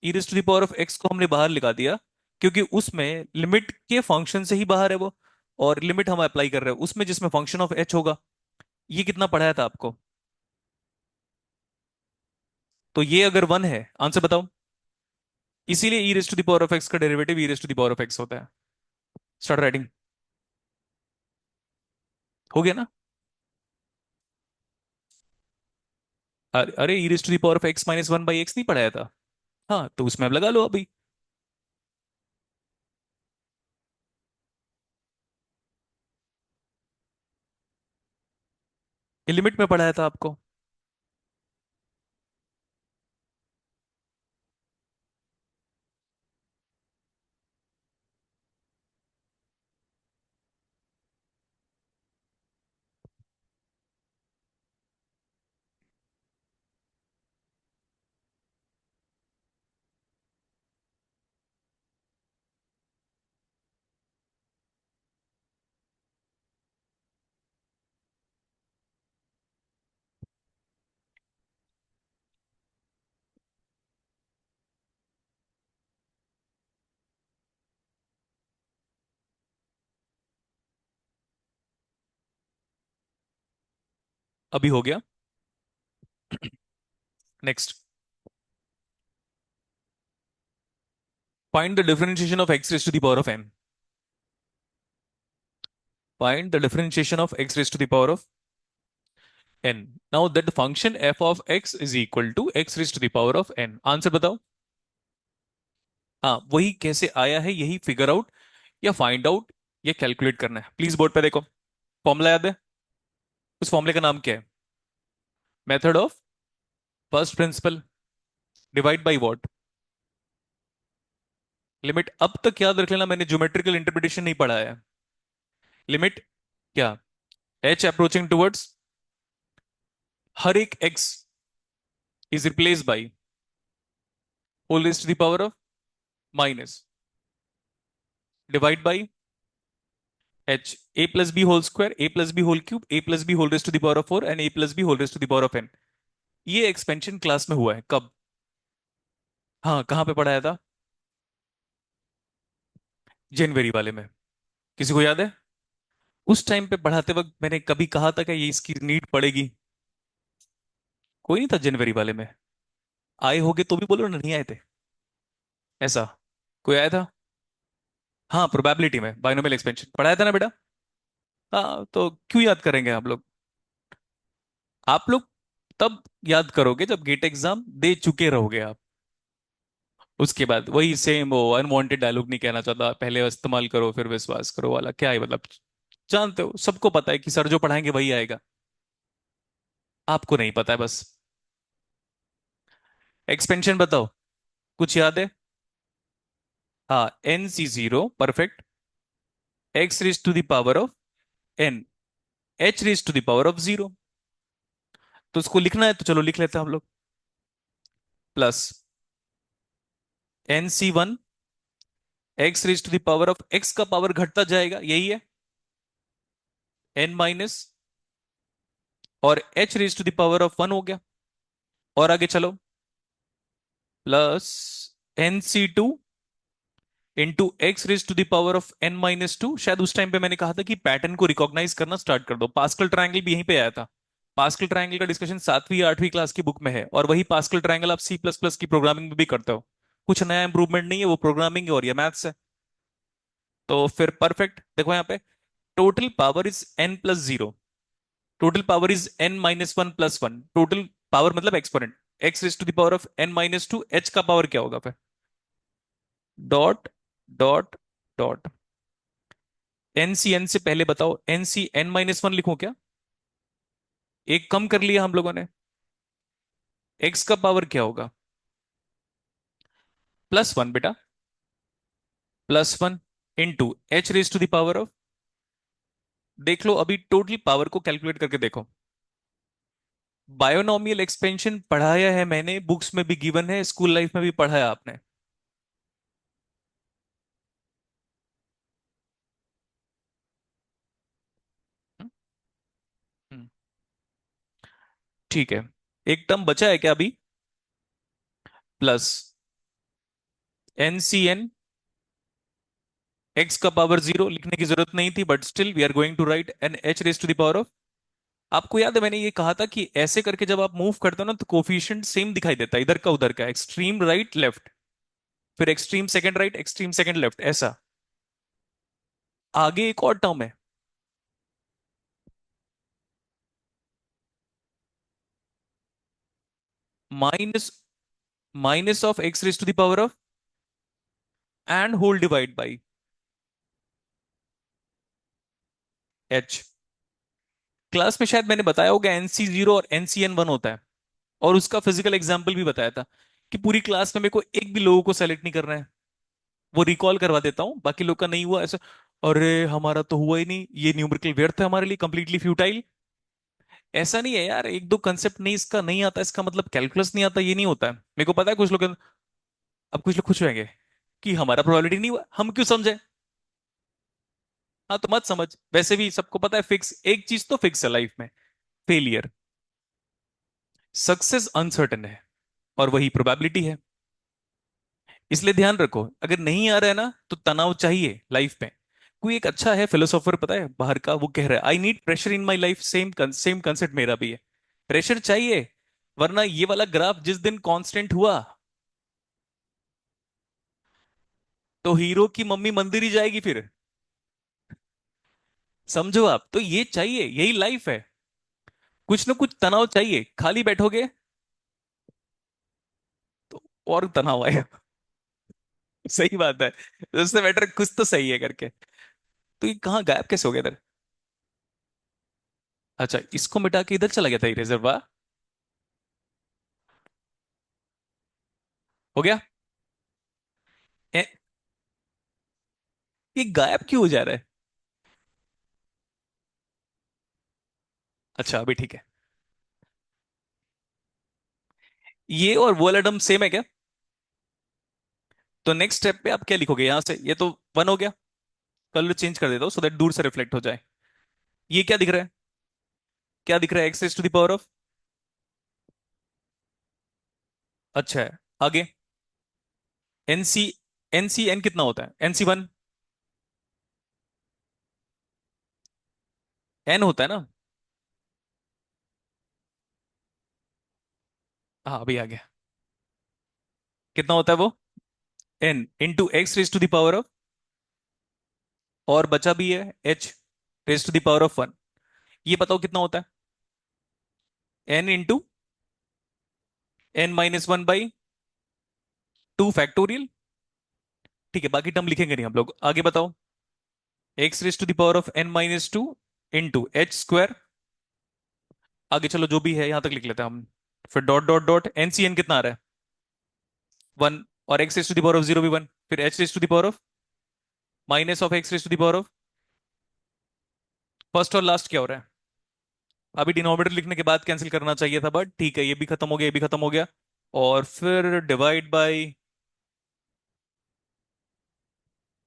e raise to the power of x को हमने बाहर लिखा दिया, क्योंकि उसमें लिमिट के फंक्शन से ही बाहर है वो, और लिमिट हम अप्लाई कर रहे हैं उसमें जिसमें फंक्शन ऑफ एच होगा। ये कितना पढ़ाया था आपको? तो ये अगर वन है, आंसर बताओ। इसीलिए e raise to the power of x का derivative e raise to the power of x होता है। Start writing. हो गया ना? अरे e raise to the power of x minus one by x नहीं पढ़ाया था? हाँ, तो उसमें अब लगा लो अभी। ये लिमिट में पढ़ाया था आपको। अभी हो गया। Next, find the differentiation of x raise to the power of n. Find the differentiation of x raise to the power of n. Now that function f of x is equal to x raised to the power of n. Answer बताओ। हाँ, वही कैसे आया है यही figure out या find out या calculate करना है। प्लीज बोर्ड पे देखो, फॉर्मूला याद है? उस फॉर्मूले का नाम क्या है? Method of first principal divide by what? Limit. अब तक याद रख लेना, मैंने ज्योमेट्रिकल इंटरप्रिटेशन नहीं पढ़ा है। लिमिट क्या? h अप्रोचिंग टुवर्ड्स हर एक x is replace by whole raise to the power of minus divide by h, a plus b whole square, a plus b whole cube, a plus b whole raise to the power of four and a plus b whole raise to the power of n। ये expansion class में हुआ है कब? हाँ, कहाँ पे पढ़ाया था? जनवरी वाले में। किसी को याद है उस टाइम पे पढ़ाते वक्त मैंने कभी कहा था कि ये इसकी नीड पड़ेगी? कोई नहीं था जनवरी वाले में। आए होगे तो भी बोलो ना, नहीं आए थे ऐसा। कोई आया था? हाँ, प्रोबेबिलिटी में बाइनोमियल एक्सपेंशन पढ़ाया था ना बेटा। हाँ, तो क्यों याद करेंगे आप लोग? आप लोग तब याद करोगे जब गेट एग्जाम दे चुके रहोगे आप। उसके बाद वही सेम वो अनवांटेड डायलॉग नहीं कहना चाहता, पहले इस्तेमाल करो फिर विश्वास करो वाला, क्या है मतलब? जानते हो, सबको पता है कि सर जो पढ़ाएंगे वही आएगा, आपको नहीं पता है बस। एक्सपेंशन बताओ, कुछ याद है? हाँ, n c zero perfect, x raise to the power of n, h raise to the power of zero. तो उसको लिखना है तो चलो लिख लेते हैं हम लोग। Plus NC1 x raise to the power of x का पावर घटता जाएगा, यही है, n माइनस, और h raise to the power of 1 हो गया। और आगे चलो, plus NC2 into x raise to the power of n-2। शायद उस टाइम पे मैंने कहा था कि पैटर्न को रिकॉग्नाइज करना स्टार्ट कर दो। पास्कल ट्रायंगल भी यहीं पे आया था। पास्कल ट्रायंगल का डिस्कशन 7वीं 8वीं क्लास की बुक में है, और वही पास्कल ट्रायंगल आप C++ की प्रोग्रामिंग में भी करते हो। कुछ नया इंप्रूवमेंट नहीं है, वो प्रोग्रामिंग है और ये मैथ्स है। तो फिर परफेक्ट, देखो यहाँ पे total power is n+0, total power is n-1 + 1, total power मतलब exponent, x raise to the power of n-2, h का पावर क्या होगा फिर, डॉट डॉट डॉट। NCN से पहले बताओ, NCn-1 लिखूं क्या? एक कम कर लिया हम लोगों ने। x का पावर क्या होगा, +1 बेटा, +1 into h raise to the power of, देख लो अभी टोटल पावर को कैलकुलेट करके देखो। बायोनॉमियल एक्सपेंशन पढ़ाया है मैंने, बुक्स में भी गिवन है, स्कूल लाइफ में भी पढ़ाया आपने। हम्म, हम्म, ठीक है। एक टर्म बचा है क्या अभी, प्लस NCN x का पावर 0, लिखने की जरूरत नहीं थी, but still we are going to write n h raise to the power of. आपको याद है मैंने ये कहा था कि ऐसे करके जब आप मूव करते हो ना, तो कोफिशिएंट सेम दिखाई देता है, इधर का उधर का, एक्सट्रीम राइट लेफ्ट, फिर extreme second right, extreme second left, ऐसा। आगे एक और टर्म है, minus, minus of x raise to the power of and whole divide by h। Class में शायद मैंने बताया होगा NC0 और NCN1 होता है, और उसका फिजिकल एग्जाम्पल भी बताया था, कि पूरी क्लास में मेरे को एक भी लोगों को सेलेक्ट नहीं करना है। वो रिकॉल करवा देता हूं, बाकी लोग का नहीं हुआ ऐसा, अरे हमारा तो हुआ ही नहीं, ये न्यूमेरिकल व्यर्थ है हमारे लिए, कंप्लीटली फ्यूटाइल। ऐसा नहीं है यार, एक दो कंसेप्ट नहीं इसका नहीं आता, इसका मतलब कैलकुलस नहीं आता, ये नहीं होता है। मेरे को पता है कुछ लोग, अब कुछ लोग खुश होंगे कि हमारा प्रोबेबिलिटी नहीं हुआ, हम क्यों समझे। हाँ तो मत समझ, वैसे भी सबको पता है फिक्स, एक चीज तो फिक्स है लाइफ में, फेलियर। सक्सेस अनसर्टेन है, और वही प्रोबेबिलिटी है। इसलिए ध्यान रखो, अगर नहीं आ रहा है ना तो तनाव चाहिए लाइफ में। कोई एक अच्छा है फिलोसोफर, पता है बाहर का, वो कह रहा है I need pressure in my life, same same concept मेरा भी है। प्रेशर चाहिए, वरना ये वाला ग्राफ जिस दिन कांस्टेंट हुआ, तो हीरो की मम्मी मंदिर ही जाएगी फिर। समझो आप, तो ये चाहिए, यही लाइफ है। कुछ ना कुछ तनाव चाहिए, खाली बैठोगे तो और तनाव आएगा। सही बात है, उससे बेटर कुछ तो सही है करके। तो ये कहाँ गायब कैसे हो गया इधर? अच्छा, इसको मिटा के इधर चला गया था इरेजर, वाह। हो गया। ए, ये गायब क्यों हो जा रहा है? अच्छा अभी ठीक है। ये और वो वाला टर्म सेम है क्या? तो नेक्स्ट स्टेप पे आप क्या लिखोगे यहां से, ये तो 1 हो गया, कलर चेंज कर देता हूं सो दैट दूर से रिफ्लेक्ट हो जाए। ये क्या दिख रहा है, क्या दिख रहा है, x raise to the power of, अच्छा है। आगे एनसी, एनसी एन कितना होता है, NC1 n होता है ना। हाँ अभी आ गया, कितना होता है वो, n into x raise to the power of, और बचा भी है h raise to the power of 1। ये बताओ कितना होता है, n इंटू n-1/2 फैक्टोरियल। ठीक है, बाकी टर्म लिखेंगे नहीं हम लोग, आगे बताओ, x raise to the power of n-2 into h²। आगे चलो, जो भी है यहां तक लिख लेते हैं हम, फिर डॉट डॉट डॉट, NCN कितना आ रहा है, 1, और x raise to the power of 0 भी 1, फिर h raise to the power of minus of x raise to the power of, first और लास्ट क्या हो रहा है? अभी डिनोमिनेटर लिखने के बाद कैंसिल करना चाहिए था, बट ठीक है, ये भी खत्म हो गया, ये भी खत्म हो गया। और फिर divide by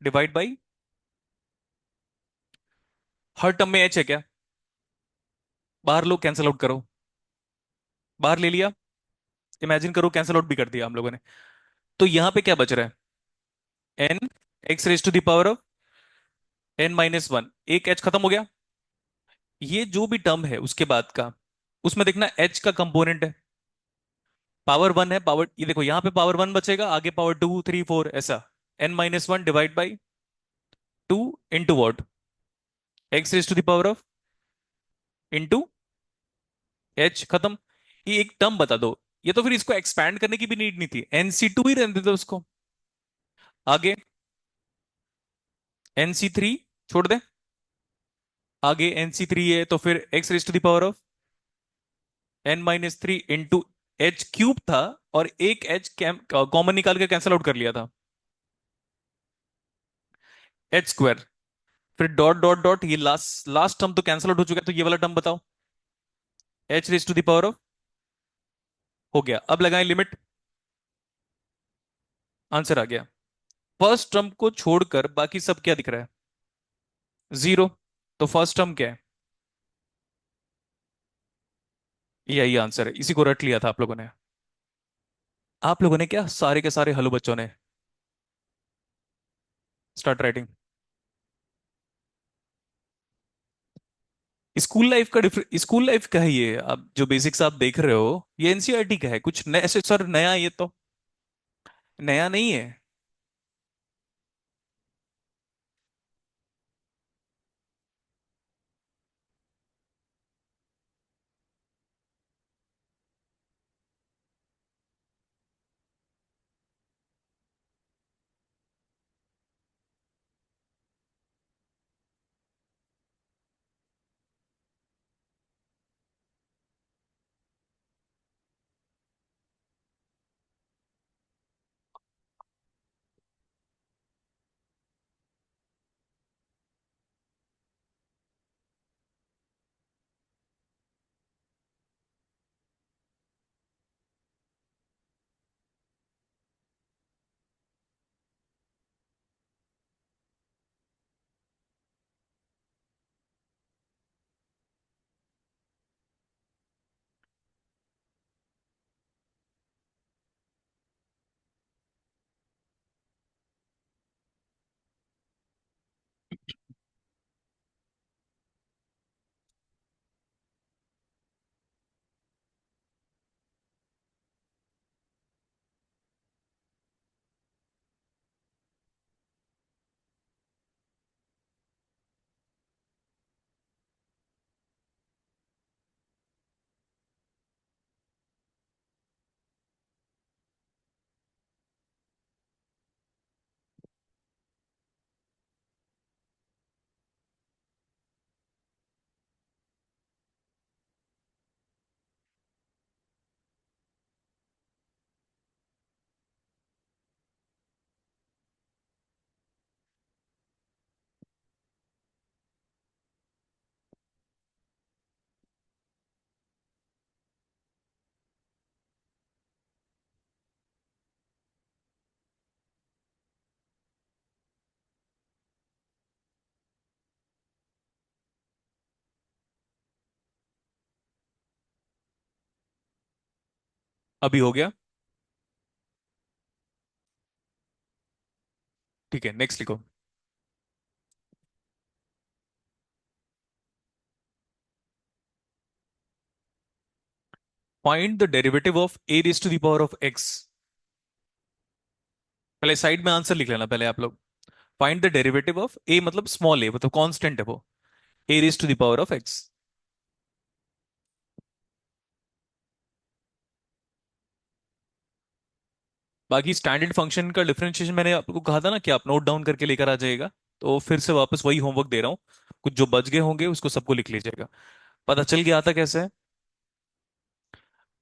divide by, her term में एच है क्या? बाहर लो, कैंसिल आउट करो। बाहर ले लिया, इमेजिन करो कैंसिल आउट भी कर दिया हम लोगों ने। तो यहां पे क्या बच रहा है? N x raise to the power of n-1, एक एच खत्म हो गया। ये जो भी टर्म है उसके बाद का, उसमें देखना एच का कंपोनेंट है, पावर वन है, पावर, ये देखो यहां पे पावर वन बचेगा, आगे पावर टू थ्री फोर ऐसा। n-1 divide by two into what, x raise to the power of into h, खत्म। ये एक टर्म बता दो, ये तो फिर इसको एक्सपैंड करने की भी नीड नहीं थी, nc2 ही रहने देते उसको। आगे nc3 छोड़ दे, आगे nc3 है तो फिर x raise to the power of n-3 into h cube था, और एक एच कॉमन निकाल के कैंसिल आउट कर लिया था, एच स्क्वायर। फिर डॉट डॉट डॉट, ये लास्ट लास्ट टर्म तो कैंसिल आउट हो चुका है, तो ये वाला टर्म बताओ, h raise to the power of, हो गया। अब लगाएं लिमिट, आंसर आ गया। फर्स्ट टर्म को छोड़कर बाकी सब क्या दिख रहा है? जीरो। तो फर्स्ट टर्म क्या है? यही आंसर है, इसी को रट लिया था आप लोगों ने। आप लोगों ने क्या, सारे के सारे हलो बच्चों ने, स्टार्ट राइटिंग। स्कूल लाइफ का डिफर स्कूल लाइफ का है ये, अब जो बेसिक्स आप देख रहे हो ये एनसीईआरटी का है, कुछ नया ऐसे सर, नया ये तो नया नहीं है। अभी हो गया। ठीक है, नेक्स्ट लिखो। Find the derivative of a raise to the power of x. पहले साइड में आंसर लिख लेना पहले आप लोग। Find the derivative of a, मतलब स्मॉल ए, मतलब कांस्टेंट है वो, a raise to the power of x. बाकी स्टैंडर्ड फंक्शन का डिफरेंशिएशन मैंने आपको कहा था ना कि आप नोट डाउन करके लेकर आ जाएगा, तो फिर से वापस वही होमवर्क दे रहा हूँ। कुछ जो बच गए होंगे उसको सबको लिख लीजिएगा। पता चल गया था कैसे है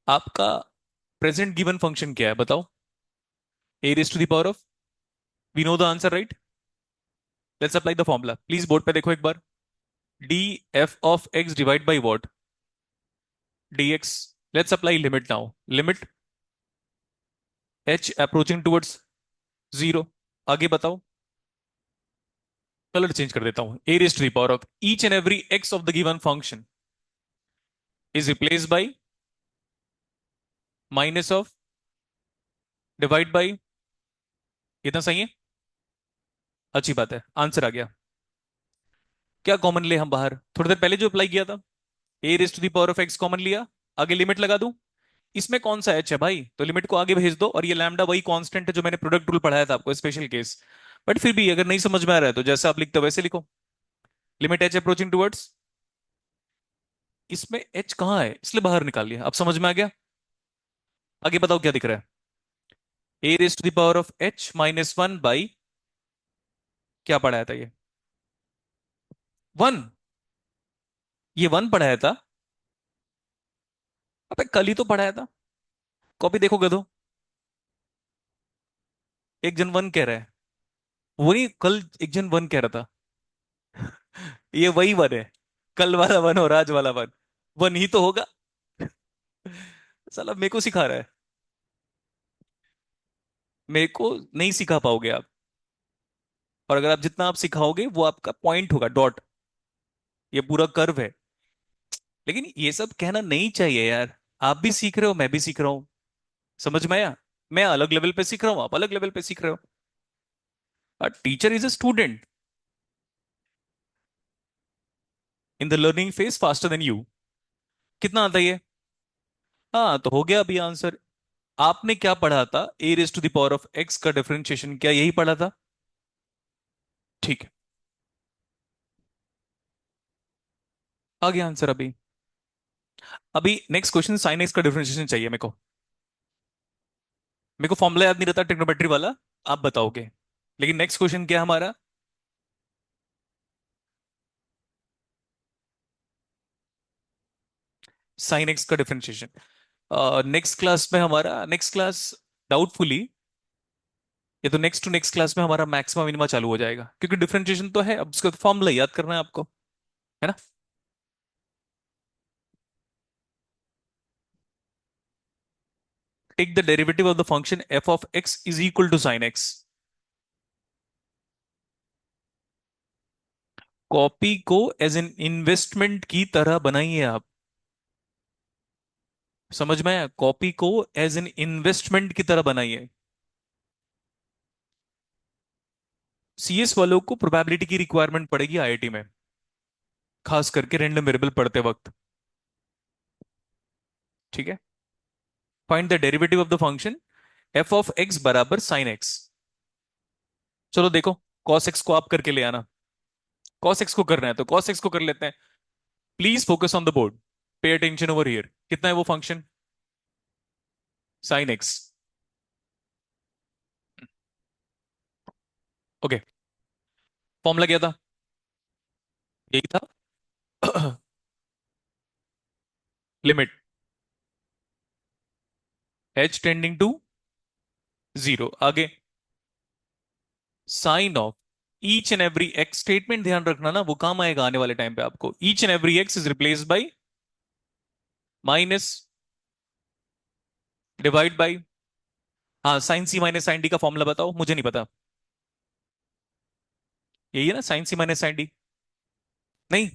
आपका? प्रेजेंट गिवन फंक्शन क्या है बताओ? A raise to the power of, we know the answer right. Let's apply the formula, please board पे देखो एक बार। D f of x divide by what, d x. Let's apply limit now, limit h approaching towards zero. आगे बताओ, colour change कर देता हूं, a raise to the power of each and every x of the given function is replace by minus of divide by. इतना सही है? अच्छी बात है, आंसर आ गया। क्या कॉमन ले हम बाहर, थोड़ी देर पहले जो अप्लाई किया था, a raise to the power of x common लिया, आगे लिमिट लगा दूं। इसमें कौन सा एच है भाई, तो लिमिट को आगे भेज दो, और ये लैम्डा वही कांस्टेंट है जो मैंने प्रोडक्ट रूल पढ़ाया था आपको, स्पेशल केस। बट फिर भी अगर नहीं समझ में आ रहा है तो जैसे आप लिखते हो वैसे लिखो। लिमिट एच अप्रोचिंग टुवर्ड्स, इसमें एच कहाँ है इसलिए बाहर निकाल लिया, अब समझ में आ गया। आगे बताओ क्या दिख रहा है। A raise to the power of h minus one by, क्या पढ़ाया था ये, वन। ये वन पढ़ाया था? अबे कल ही तो पढ़ाया था, कॉपी देखो गधो। एक जन वन कह रहा है, वो नहीं, कल एक जन वन कह रहा था। ये वही वन है, कल वाला वन और आज वाला वन, वन ही तो होगा। साला मेरे को सिखा रहा है, मेरे को नहीं सिखा पाओगे आप। और अगर आप जितना आप सिखाओगे वो आपका पॉइंट होगा, डॉट, ये पूरा कर्व है। लेकिन ये सब कहना नहीं चाहिए यार, आप भी सीख रहे हो मैं भी सीख रहा हूं, समझ में आया? मैं अलग लेवल पे सीख रहा हूं, आप अलग लेवल पे सीख रहे हो। Teacher is a student in the learning phase faster than you. कितना आता है ये? हाँ तो हो गया अभी आंसर। आपने क्या पढ़ा था, a raise to the power of x का डिफरेंशिएशन, क्या यही पढ़ा था? ठीक है, आ गया आंसर अभी। अभी नेक्स्ट क्वेश्चन, साइन एक्स का डिफरेंशिएशन चाहिए मेरे को। मेरे को फॉर्मूला याद नहीं रहता ट्रिग्नोमेट्री वाला, आप बताओगे। लेकिन नेक्स्ट क्वेश्चन क्या है हमारा? साइन एक्स का डिफरेंशिएशन। नेक्स्ट क्लास में हमारा, नेक्स्ट क्लास डाउटफुली, ये तो नेक्स्ट टू नेक्स्ट क्लास में हमारा मैक्सिमम मिनिमा चालू हो जाएगा, क्योंकि डिफरेंशिएशन तो है, अब उसका फॉर्मूला याद करना है आपको, है ना। Take the derivative of the function f of x is equal to sine x. Copy को एज एन इन्वेस्टमेंट की तरह बनाइए आप, समझ में आया? कॉपी को एज एन इन्वेस्टमेंट की तरह बनाइए। सीएस वालों को प्रोबेबिलिटी की रिक्वायरमेंट पड़ेगी आईआईटी में, खास करके रैंडम वेरिएबल पढ़ते वक्त। ठीक है, find the derivative of the function f of x बराबर साइन एक्स। चलो देखो, कॉस एक्स को आप करके ले आना, कॉस एक्स को करना है तो कॉस एक्स को कर लेते हैं। Please focus on the board, pay attention over here, कितना है वो function, sine x. Okay, formula क्या था? यही था। Limit h tending to zero, आगे sine of each and every x, statement ध्यान रखना ना, वो काम आएगा आने वाले टाइम पे आपको। Each and every x is replace by minus divide by. हाँ, साइन सी माइनस साइन डी का फॉर्मूला बताओ, मुझे नहीं पता। यही है ना, साइन सी माइनस साइन डी? नहीं,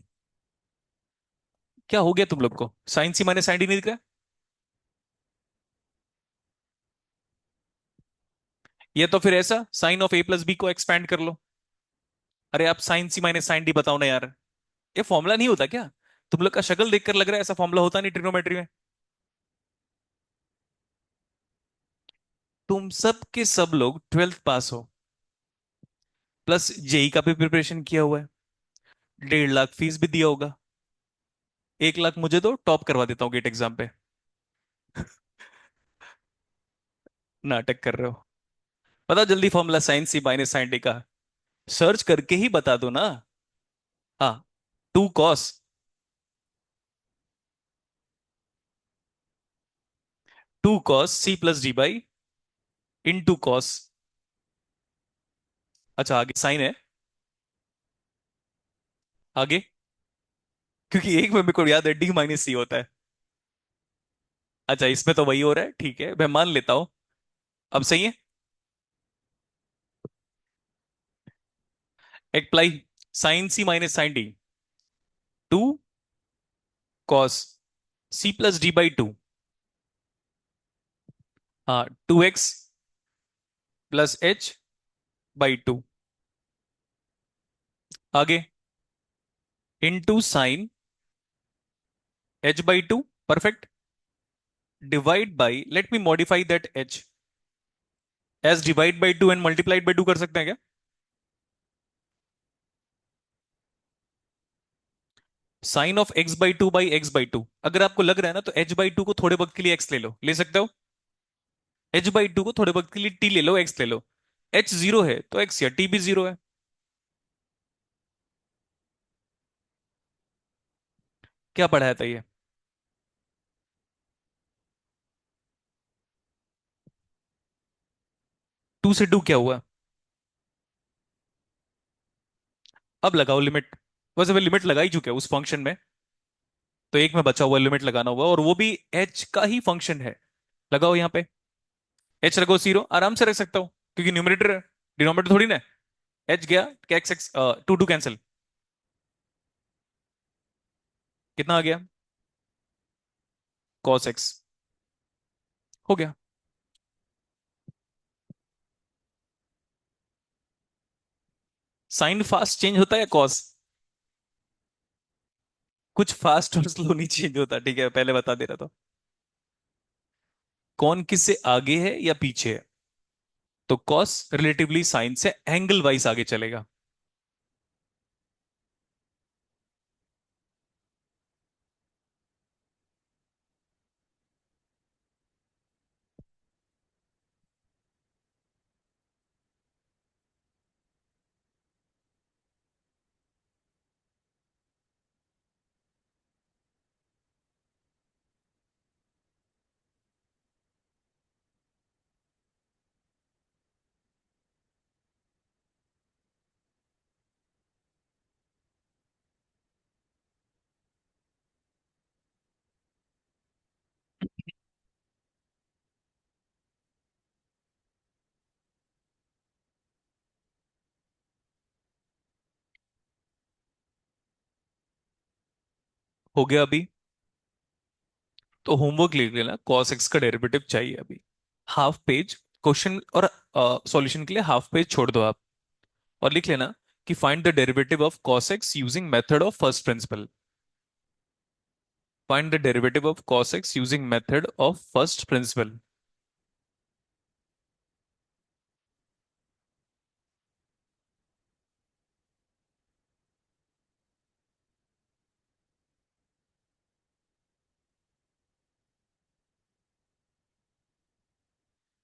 क्या हो गया तुम लोग को, साइन सी माइनस साइन डी नहीं दिख रहा? ये तो फिर ऐसा, sine of A plus B को एक्सपैंड कर लो। अरे आप साइन सी माइनस साइन डी बताओ ना यार, ये फॉर्मूला नहीं होता क्या? तुम लोग का शक्ल देखकर लग रहा है ऐसा फॉर्मूला होता नहीं ट्रिग्नोमेट्री में। तुम सब के सब लोग ट्वेल्थ पास हो, प्लस जेई का भी प्रिपरेशन किया हुआ है, 1.5 लाख फीस भी दिया होगा। 1 लाख मुझे दो, टॉप करवा देता हूँ गेट एग्जाम पे। नाटक कर रहे हो? बताओ जल्दी फॉर्मूला साइन सी माइनस साइन डी का, सर्च करके ही बता दो ना। हाँ, two cos, two cos C plus D by into cos. अच्छा आगे साइन है, आगे, क्योंकि एक में मेरे को याद है डी माइनस सी होता है। अच्छा इसमें तो वही हो रहा है, ठीक है मैं मान लेता हूं। अब सही है। Apply sine C minus sine d, 2 cos c plus D by two, हाँ 2x plus h by two, आगे into sine h by two, perfect, divide by, let me modify that h as divide by two and multiplied by two कर सकते हैं क्या? Sine of x by two by x by two, अगर आपको लग रहा है ना तो एच बाई टू को थोड़े वक्त के लिए एक्स ले लो, ले सकते हो। एच बाई टू को थोड़े वक्त के लिए टी ले लो, एक्स ले लो। एच जीरो है तो एक्स या टी भी जीरो है। क्या पढ़ाया था ये? टू से टू क्या हुआ? अब लगाओ लिमिट। वैसे वे लिमिट लगा ही चुके हैं उस फंक्शन में, तो एक में बचा हुआ लिमिट लगाना हुआ, और वो भी एच का ही फंक्शन है। लगाओ यहाँ पे, एच रखो जीरो, आराम से रख सकता हूँ क्योंकि न्यूमरेटर है, डिनोमिनेटर थोड़ी ना। एच गया, x x, two two cancel, कितना आ गया? कॉस एक्स, हो गया। साइन फास्ट चेंज होता है कॉस? कुछ फास्ट और स्लो नहीं चेंज होता, ठीक है, पहले बता दे रहा था। कौन किससे आगे है या पीछे है, तो कॉस रिलेटिवली साइन से एंगल वाइज आगे चलेगा। हो गया अभी? तो होमवर्क लिख लेना, कॉस एक्स का डेरिवेटिव चाहिए अभी। हाफ पेज क्वेश्चन और सॉल्यूशन के लिए हाफ पेज छोड़ दो आप, और लिख लेना कि find the derivative of cos x using method of first principle. Find the derivative of cos x using method of first principle.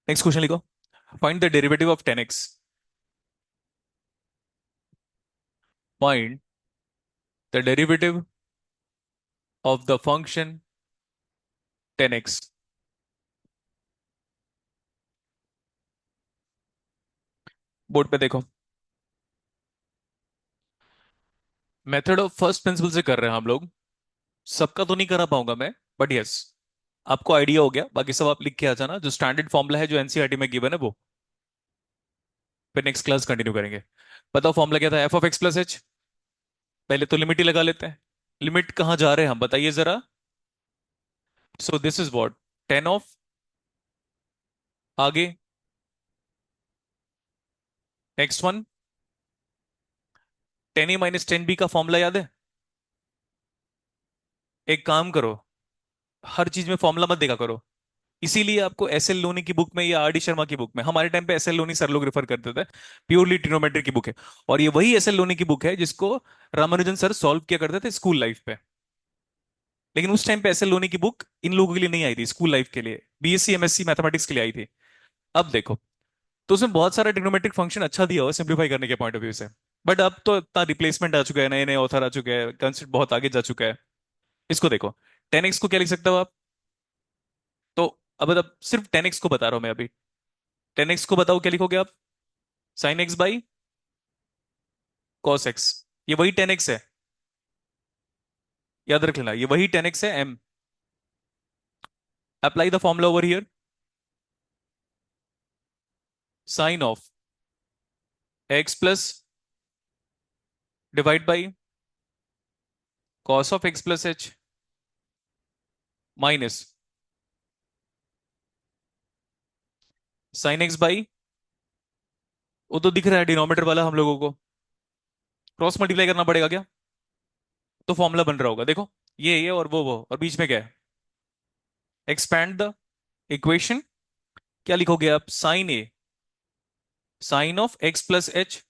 Next question लिखो, find the derivative of 10x। Find the derivative of the function 10x। Board पे देखो, method of first principal से कर रहे हैं हम लोग। सबका तो नहीं करा पाऊंगा मैं, बट यस, आपको आइडिया हो गया, बाकी सब आप लिख के आ जाना, जो स्टैंडर्ड फॉर्मूला है जो एनसीईआरटी में गिवन है वो। फिर नेक्स्ट क्लास कंटिन्यू करेंगे। बताओ फॉर्मूला क्या था, F of x plus H. पहले तो लिमिट ही लगा लेते हैं। लिमिट कहाँ जा रहे हैं हम बताइए जरा। So this is what, 10 of, आगे next one, 10a minus 10b का फॉर्मूला याद है? एक काम करो, हर चीज में फॉर्मूला मत देखा करो। इसीलिए आपको एस एल लोनी की बुक में या आर डी शर्मा की बुक में, हमारे टाइम पे एस एल लोनी सर लोग रेफर करते थे, प्योरली ट्रिग्नोमेट्री की बुक है। और ये वही एस एल लोनी की बुक है जिसको रामानुजन सर सॉल्व किया करते थे स्कूल लाइफ पे। लेकिन उस टाइम पे एस एल लोनी की बुक इन लोगों के लिए नहीं आई थी, स्कूल लाइफ के लिए, बीएससी एमएससी मैथमेटिक्स के लिए आई थी। अब देखो, तो उसमें बहुत सारा ट्रिग्नोमेट्रिक फंक्शन अच्छा दिया हुआ सिंप्लीफाई करने के पॉइंट ऑफ व्यू से। बट अब तो इतना रिप्लेसमेंट आ चुका है, नए नए ऑथर आ चुके हैं, कंसेप्ट बहुत आगे जा चुका है। इसको देखो, 10x को क्या लिख सकते हो आप? तो अब सिर्फ 10x को बता रहा हूं मैं अभी। 10x को बताओ क्या लिखोगे आप? Sign x by cos x, ये वही 10x है, याद रख लेना, ये वही 10x है m। Apply the formula over here, sine of x plus divide by cos of x plus h minus sine x by, वो तो दिख रहा है डिनोमिनेटर वाला हम लोगों को, क्रॉस मल्टीप्लाई करना पड़ेगा क्या? तो फॉर्मूला बन रहा होगा देखो, ये और वो और बीच में क्या है? Expand the equation. क्या लिखोगे आप? Sine A sine of x plus h,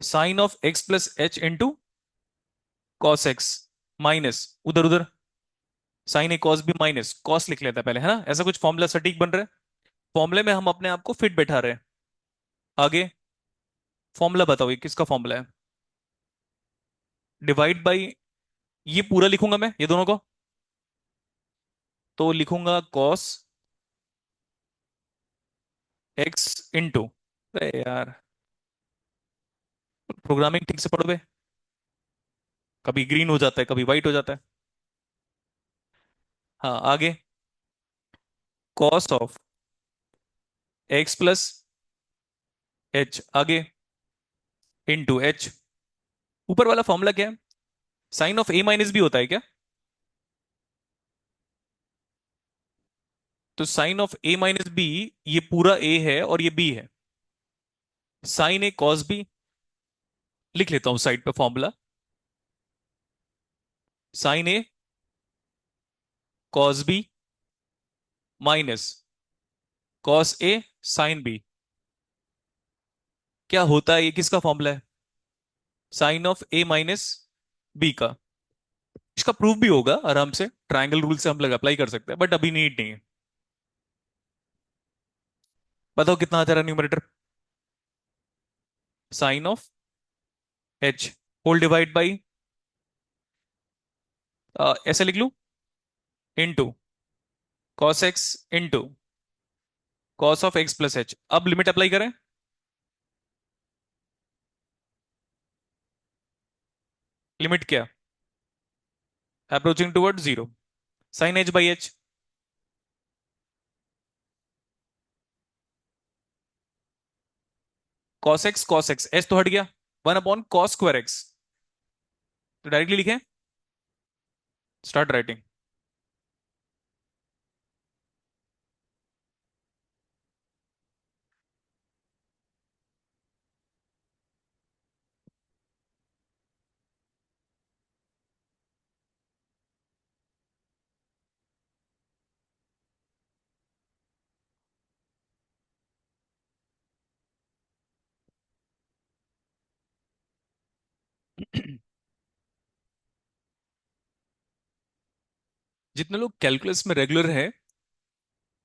sine of x plus h into cos x minus उधर उधर sine A cos B minus cos लिख लेता है पहले, है ना? ऐसा कुछ फॉर्मूला सटीक बन रहा है। फॉर्मूले में हम अपने आप को फिट बैठा रहे हैं। आगे फॉर्मूला बताओ, ये किसका फॉर्मूला है? डिवाइड बाई, ये पूरा लिखूंगा मैं ये दोनों को, तो लिखूंगा कॉस एक्स इंटू, अरे यार प्रोग्रामिंग ठीक से पढ़ो बे, कभी ग्रीन हो जाता है कभी व्हाइट हो जाता है। हाँ आगे, cos of x plus h, आगे इंटू एच, ऊपर वाला फॉर्मूला क्या है? Sine of A minus B होता है क्या? तो sine of A minus B, ये पूरा ए है और ये बी है, साइन ए कॉस बी, लिख लेता हूं साइड पे formula, sine A cos B minus cos A sine B. क्या होता है, ये किसका फॉर्मूला है? Sine of A minus B का। इसका प्रूफ भी होगा आराम से, ट्रायंगल रूल से हम लोग अप्लाई कर सकते हैं, बट अभी नीड नहीं है। बताओ कितना आ जा रहा है numerator? Sine of h whole divide by, ऐसे लिख लूं, into cos x into cos of x plus h. अब लिमिट अप्लाई करें, लिमिट क्या? Approaching toward zero, sine h by h, cos x h तो हट गया, 1/cos² एक्स, तो डायरेक्टली लिखें, स्टार्ट राइटिंग। जितने लोग कैलकुलस में रेगुलर हैं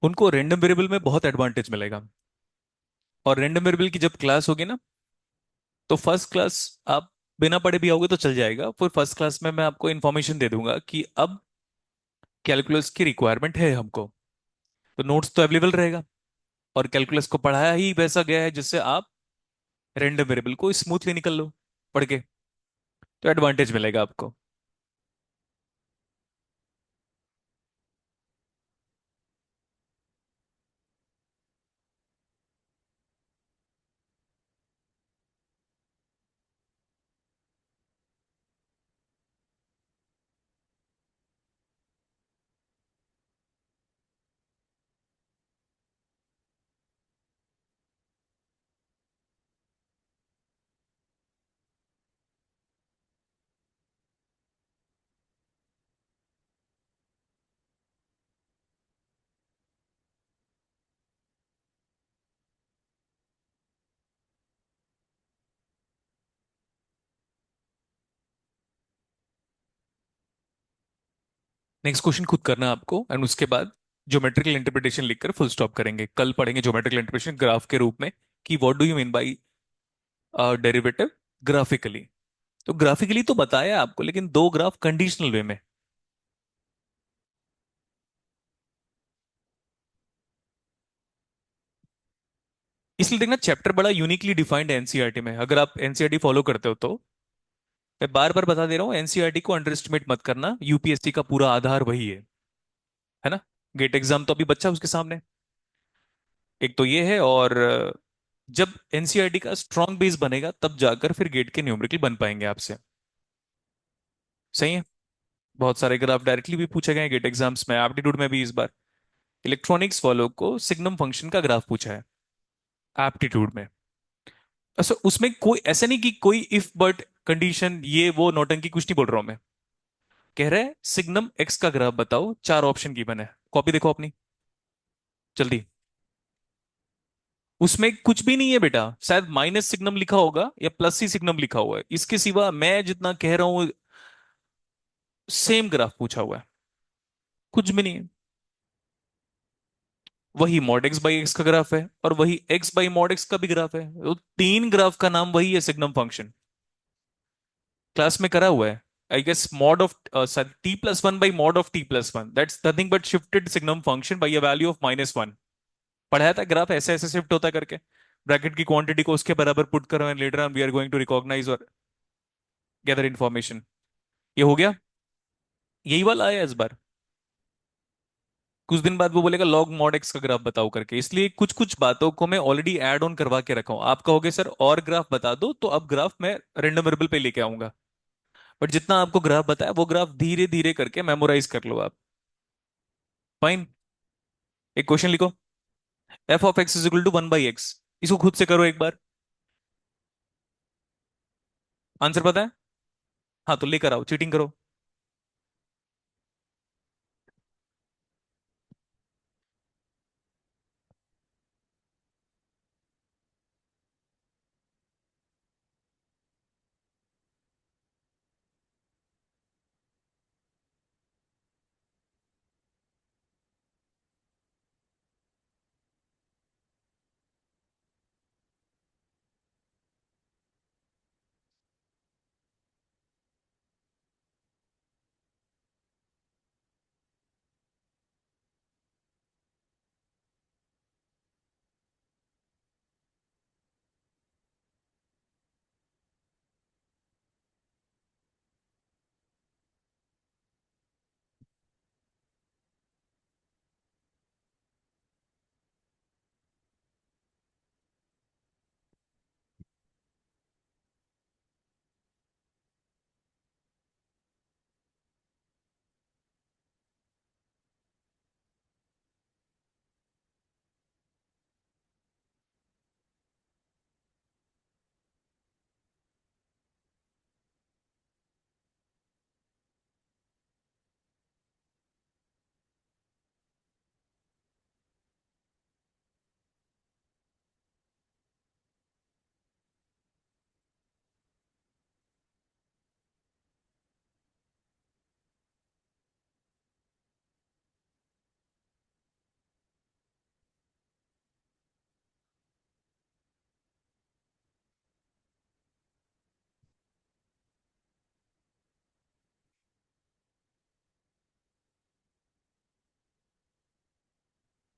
उनको रैंडम वेरिएबल में बहुत एडवांटेज मिलेगा। और रैंडम वेरिएबल की जब क्लास होगी ना, तो फर्स्ट क्लास आप बिना पढ़े भी आओगे तो चल जाएगा, फिर फर्स्ट क्लास में मैं आपको इन्फॉर्मेशन दे दूंगा कि अब कैलकुलस की रिक्वायरमेंट है हमको, तो नोट्स तो अवेलेबल रहेगा। और कैलकुलस को पढ़ाया ही वैसा गया है जिससे आप रैंडम वेरिएबल को स्मूथली निकल लो पढ़ के, तो एडवांटेज मिलेगा आपको। नेक्स्ट क्वेश्चन खुद करना है आपको, एंड उसके बाद ज्योमेट्रिकल इंटरप्रिटेशन लिखकर फुल स्टॉप करेंगे। कल पढ़ेंगे ज्योमेट्रिकल इंटरप्रिटेशन ग्राफ के रूप में, कि what do you mean by derivative graphically. तो ग्राफिकली तो बताया आपको, लेकिन दो ग्राफ कंडीशनल वे में, इसलिए देखना चैप्टर बड़ा यूनिकली डिफाइंड है एनसीईआरटी में। अगर आप एनसीईआरटी फॉलो करते हो तो, मैं बार बार बता दे रहा हूँ, एनसीईआरटी को अंडर एस्टिमेट मत करना, यूपीएससी का पूरा आधार वही है ना? गेट एग्जाम तो अभी बच्चा है उसके सामने, एक तो ये है, और जब एनसीईआरटी का स्ट्रॉन्ग बेस बनेगा तब जाकर फिर गेट के न्यूमेरिकल बन पाएंगे आपसे। सही है। बहुत सारे ग्राफ डायरेक्टली भी पूछे गए हैं गेट एग्जाम्स में, एप्टीट्यूड में भी इस बार इलेक्ट्रॉनिक्स वालों को सिग्नम फंक्शन का ग्राफ पूछा है एप्टीट्यूड में। अच्छा, उसमें कोई ऐसा नहीं कि कोई इफ बट कंडीशन ये वो नौटंकी कुछ नहीं बोल रहा हूं मैं। कह रहे हैं सिग्नम एक्स का ग्राफ बताओ, चार ऑप्शन गिवन है, कॉपी देखो अपनी जल्दी। उसमें कुछ भी नहीं है बेटा, शायद माइनस सिग्नम लिखा होगा या प्लस ही सिग्नम लिखा हुआ है, इसके सिवा मैं जितना कह रहा हूं सेम ग्राफ पूछा हुआ है, कुछ भी नहीं है। वही मॉड एक्स बाई एक्स का ग्राफ है और वही एक्स बाई मॉड एक्स का भी ग्राफ है, वो तीन ग्राफ का नाम वही है सिग्नम फंक्शन। क्लास में करा हुआ है I guess, mod of t plus one by mod of t plus one, that's nothing but shifted signum function by a value of -1। पढ़ाया था ग्राफ ऐसे ऐसे शिफ्ट होता है करके, ब्रैकेट की क्वांटिटी को उसके बराबर पुट करो and later on we are going to recognise और गैदर इन्फॉर्मेशन। ये हो गया, यही वाला आया इस बार। कुछ दिन बाद वो बोलेगा लॉग मॉड एक्स का ग्राफ बताओ करके, इसलिए कुछ कुछ बातों को मैं ऑलरेडी ऐड ऑन करवा के रखा हूं। आप कहोगे सर और ग्राफ बता दो, तो अब ग्राफ मैं रेंडम वेरिएबल पे लेके आऊंगा, बट जितना आपको ग्राफ बताया वो ग्राफ धीरे धीरे करके मेमोराइज कर लो आप। फाइन। एक क्वेश्चन लिखो, f of x is equal to 1/x, इसको खुद से करो एक बार। आंसर पता है? हाँ तो लेकर आओ, चीटिंग करो।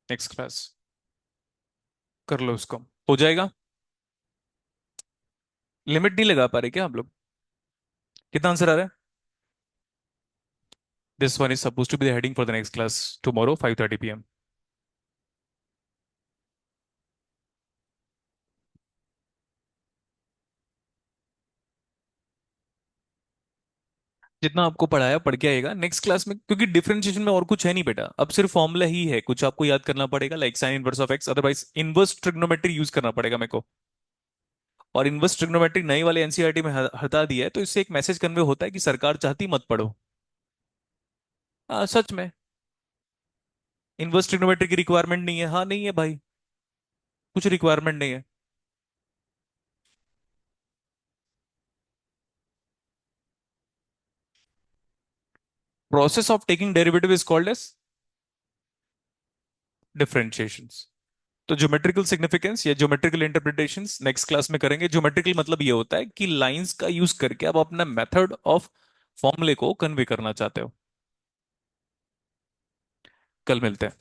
नेक्स्ट क्लास कर लो उसको, हो जाएगा। लिमिट नहीं लगा पा रहे क्या आप लोग? कितना आंसर आ रहा है? This one is suppose to be the heading for the next class tomorrow 5:30 PM। जितना आपको पढ़ाया पढ़ के आएगा नेक्स्ट क्लास में, क्योंकि डिफरेंशिएशन में और कुछ है नहीं बेटा, अब सिर्फ फॉर्मूला ही है, कुछ आपको याद करना पड़ेगा like sine inverse of x, otherwise inverse trigonometry use करना पड़ेगा मेरे को। और इनवर्स ट्रिग्नोमेट्री नई वाले एनसीईआरटी में हटा दिया है, तो इससे एक मैसेज कन्वे होता है कि सरकार चाहती मत पढ़ो। सच में इनवर्स ट्रिग्नोमेट्री की रिक्वायरमेंट नहीं है, हाँ नहीं है भाई, कुछ रिक्वायरमेंट नहीं है। Process of taking derivative is called as differentiation. तो ज्योमेट्रिकल सिग्निफिकेंस या ज्योमेट्रिकल इंटरप्रिटेशंस नेक्स्ट क्लास में करेंगे। ज्योमेट्रिकल मतलब ये होता है कि लाइंस का यूज करके आप अपना मेथड ऑफ फॉर्मूले को कन्वे करना चाहते हो। कल मिलते हैं।